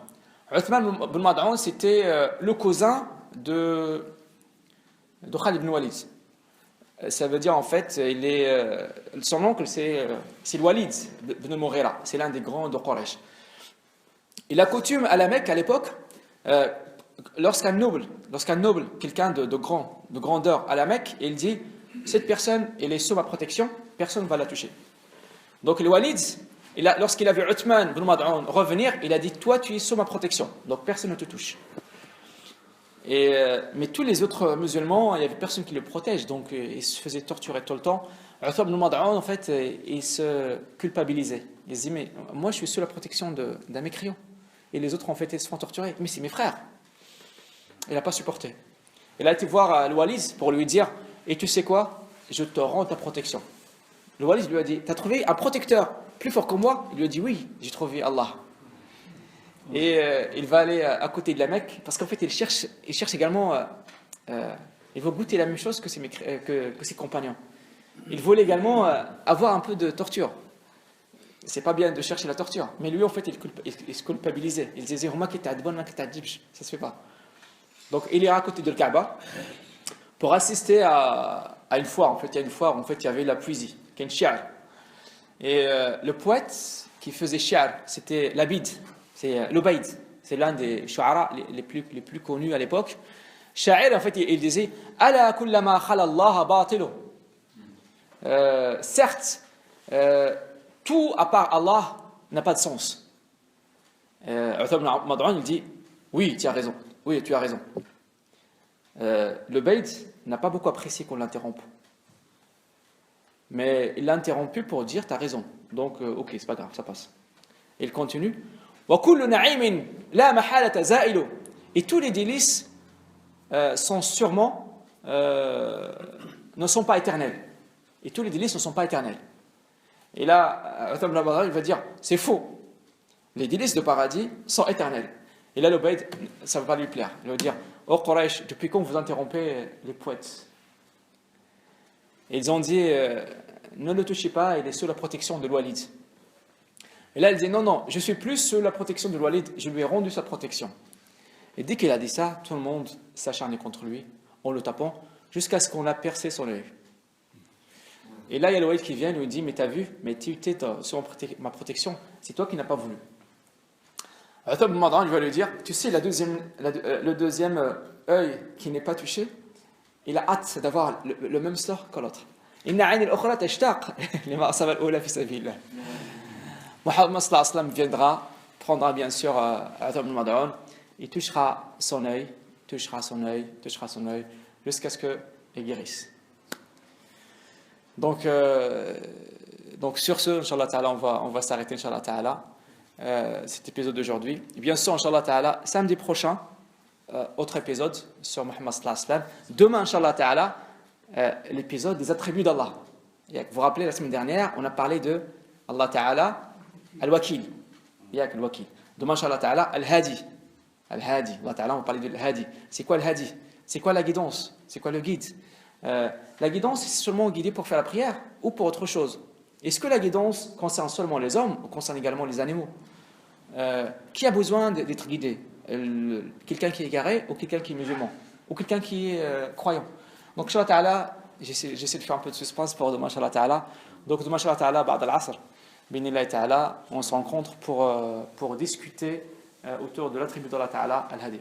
Uthman ibn Mad'un, c'était le cousin de Khalid ibn Walid. Ça veut dire en fait, son oncle c'est le Walid ibn Mughira, c'est l'un des grands de Quraysh. Et la coutume à la Mecque à l'époque, lorsqu'un noble, quelqu'un de grandeur à la Mecque, il dit cette personne elle est sous ma protection, personne ne va la toucher. Donc le Walid, lorsqu'il a vu Uthman ibn Mad'un revenir, il a dit toi tu es sous ma protection, donc personne ne te touche. Mais tous les autres musulmans, il n'y avait personne qui le protège, donc ils se faisaient torturer tout le temps. Uthman ibn Mad'un, en fait, il se culpabilisait. Il se dit, mais moi je suis sous la protection d'un mécréant. Et les autres, en fait, ils se font torturer. Mais c'est mes frères. Il n'a pas supporté. Il a été voir le Walid pour lui dire, et tu sais quoi, je te rends ta protection. Le Walid lui a dit, tu as trouvé un protecteur plus fort que moi? Il lui a dit, oui, j'ai trouvé Allah. Et il va aller à côté de la Mecque parce qu'en fait il cherche également il veut goûter la même chose que ses compagnons. Il voulait également avoir un peu de torture. C'est pas bien de chercher la torture, mais lui en fait il se culpabilisait. Il disait ça se fait pas. Donc il ira à côté de Kaaba pour assister à une foire. En fait il y a une foire, en fait il y avait la poésie, qui est une shi'r. Et le poète qui faisait shi'r, c'était Labid. C'est l'Ubayd, c'est l'un des shu'ara les plus connus à l'époque. Sha'ir, en fait, il disait Ala kullama khala Allah batilu. Certes, tout à part Allah n'a pas de sens. Uthman ibn Mad'un, il dit oui, tu as raison. Oui, tu as raison. L'Ubayd n'a pas beaucoup apprécié qu'on l'interrompe. Mais il l'a interrompu pour dire tu as raison. Donc, ok, c'est pas grave, ça passe. Il continue. Et tous les délices sont sûrement ne sont pas éternels. Et tous les délices ne sont pas éternels. Et là, il va dire c'est faux. Les délices de paradis sont éternels. Et là, l'Ubayd, ça ne va pas lui plaire. Il va dire oh Quraysh, depuis quand vous interrompez les poètes? Et ils ont dit ne le touchez pas, il est sous la protection de Walid. Et là, il dit non, je suis plus sous la protection de Walid, je lui ai rendu sa protection. Et dès qu'il a dit ça, tout le monde s'acharnait contre lui, en le tapant, jusqu'à ce qu'on a percé son œil. Et là, il y a le Walid qui vient et lui dit mais t'as vu, mais tu étais sous ma protection, c'est toi qui n'as pas voulu. Uthman ibn Mad'an, il va lui dire tu sais, le deuxième œil qui n'est pas touché, il a hâte d'avoir le même sort que l'autre. Inna 'ayn al-ukhra tashtaq lima asaba al-ula fi sabilillah. Muhammad sallallahu alayhi wa sallam viendra, prendra bien sûr Uthman ibn Mad'an, il touchera son œil, jusqu'à ce qu'il guérisse. Donc sur ce, Inch'Allah Ta'ala, on va s'arrêter, Inch'Allah Ta'ala, cet épisode d'aujourd'hui. Et bien sûr, Inch'Allah Ta'ala, samedi prochain, autre épisode sur Muhammad sallallahu alayhi wa sallam. Demain, Inch'Allah Ta'ala, l'épisode des attributs d'Allah. Vous vous rappelez, la semaine dernière, on a parlé de Allah Ta'ala, Al-Wakil. Demain, Inch'Allah Ta'ala, Al-Hadi. Al-Hadi. Allah Ta'ala, on va parler de Al-Hadi. C'est quoi Al-Hadi? C'est quoi la guidance? C'est quoi le guide? La guidance, c'est seulement guider pour faire la prière ou pour autre chose? Est-ce que la guidance concerne seulement les hommes ou concerne également les animaux? Qui a besoin d'être guidé? Quelqu'un qui est égaré ou quelqu'un qui est musulman? Ou quelqu'un qui est croyant? Donc, Inch'Allah Ta'ala, j'essaie de faire un peu de suspense pour demain, Inch'Allah Ta'ala. Donc, demain, Inch'Allah Ta'ala, ba'd al-Asr, Binillahi Ta'ala, on se rencontre pour discuter autour de l'attribut d'Allah Ta'ala, Al-Hadi.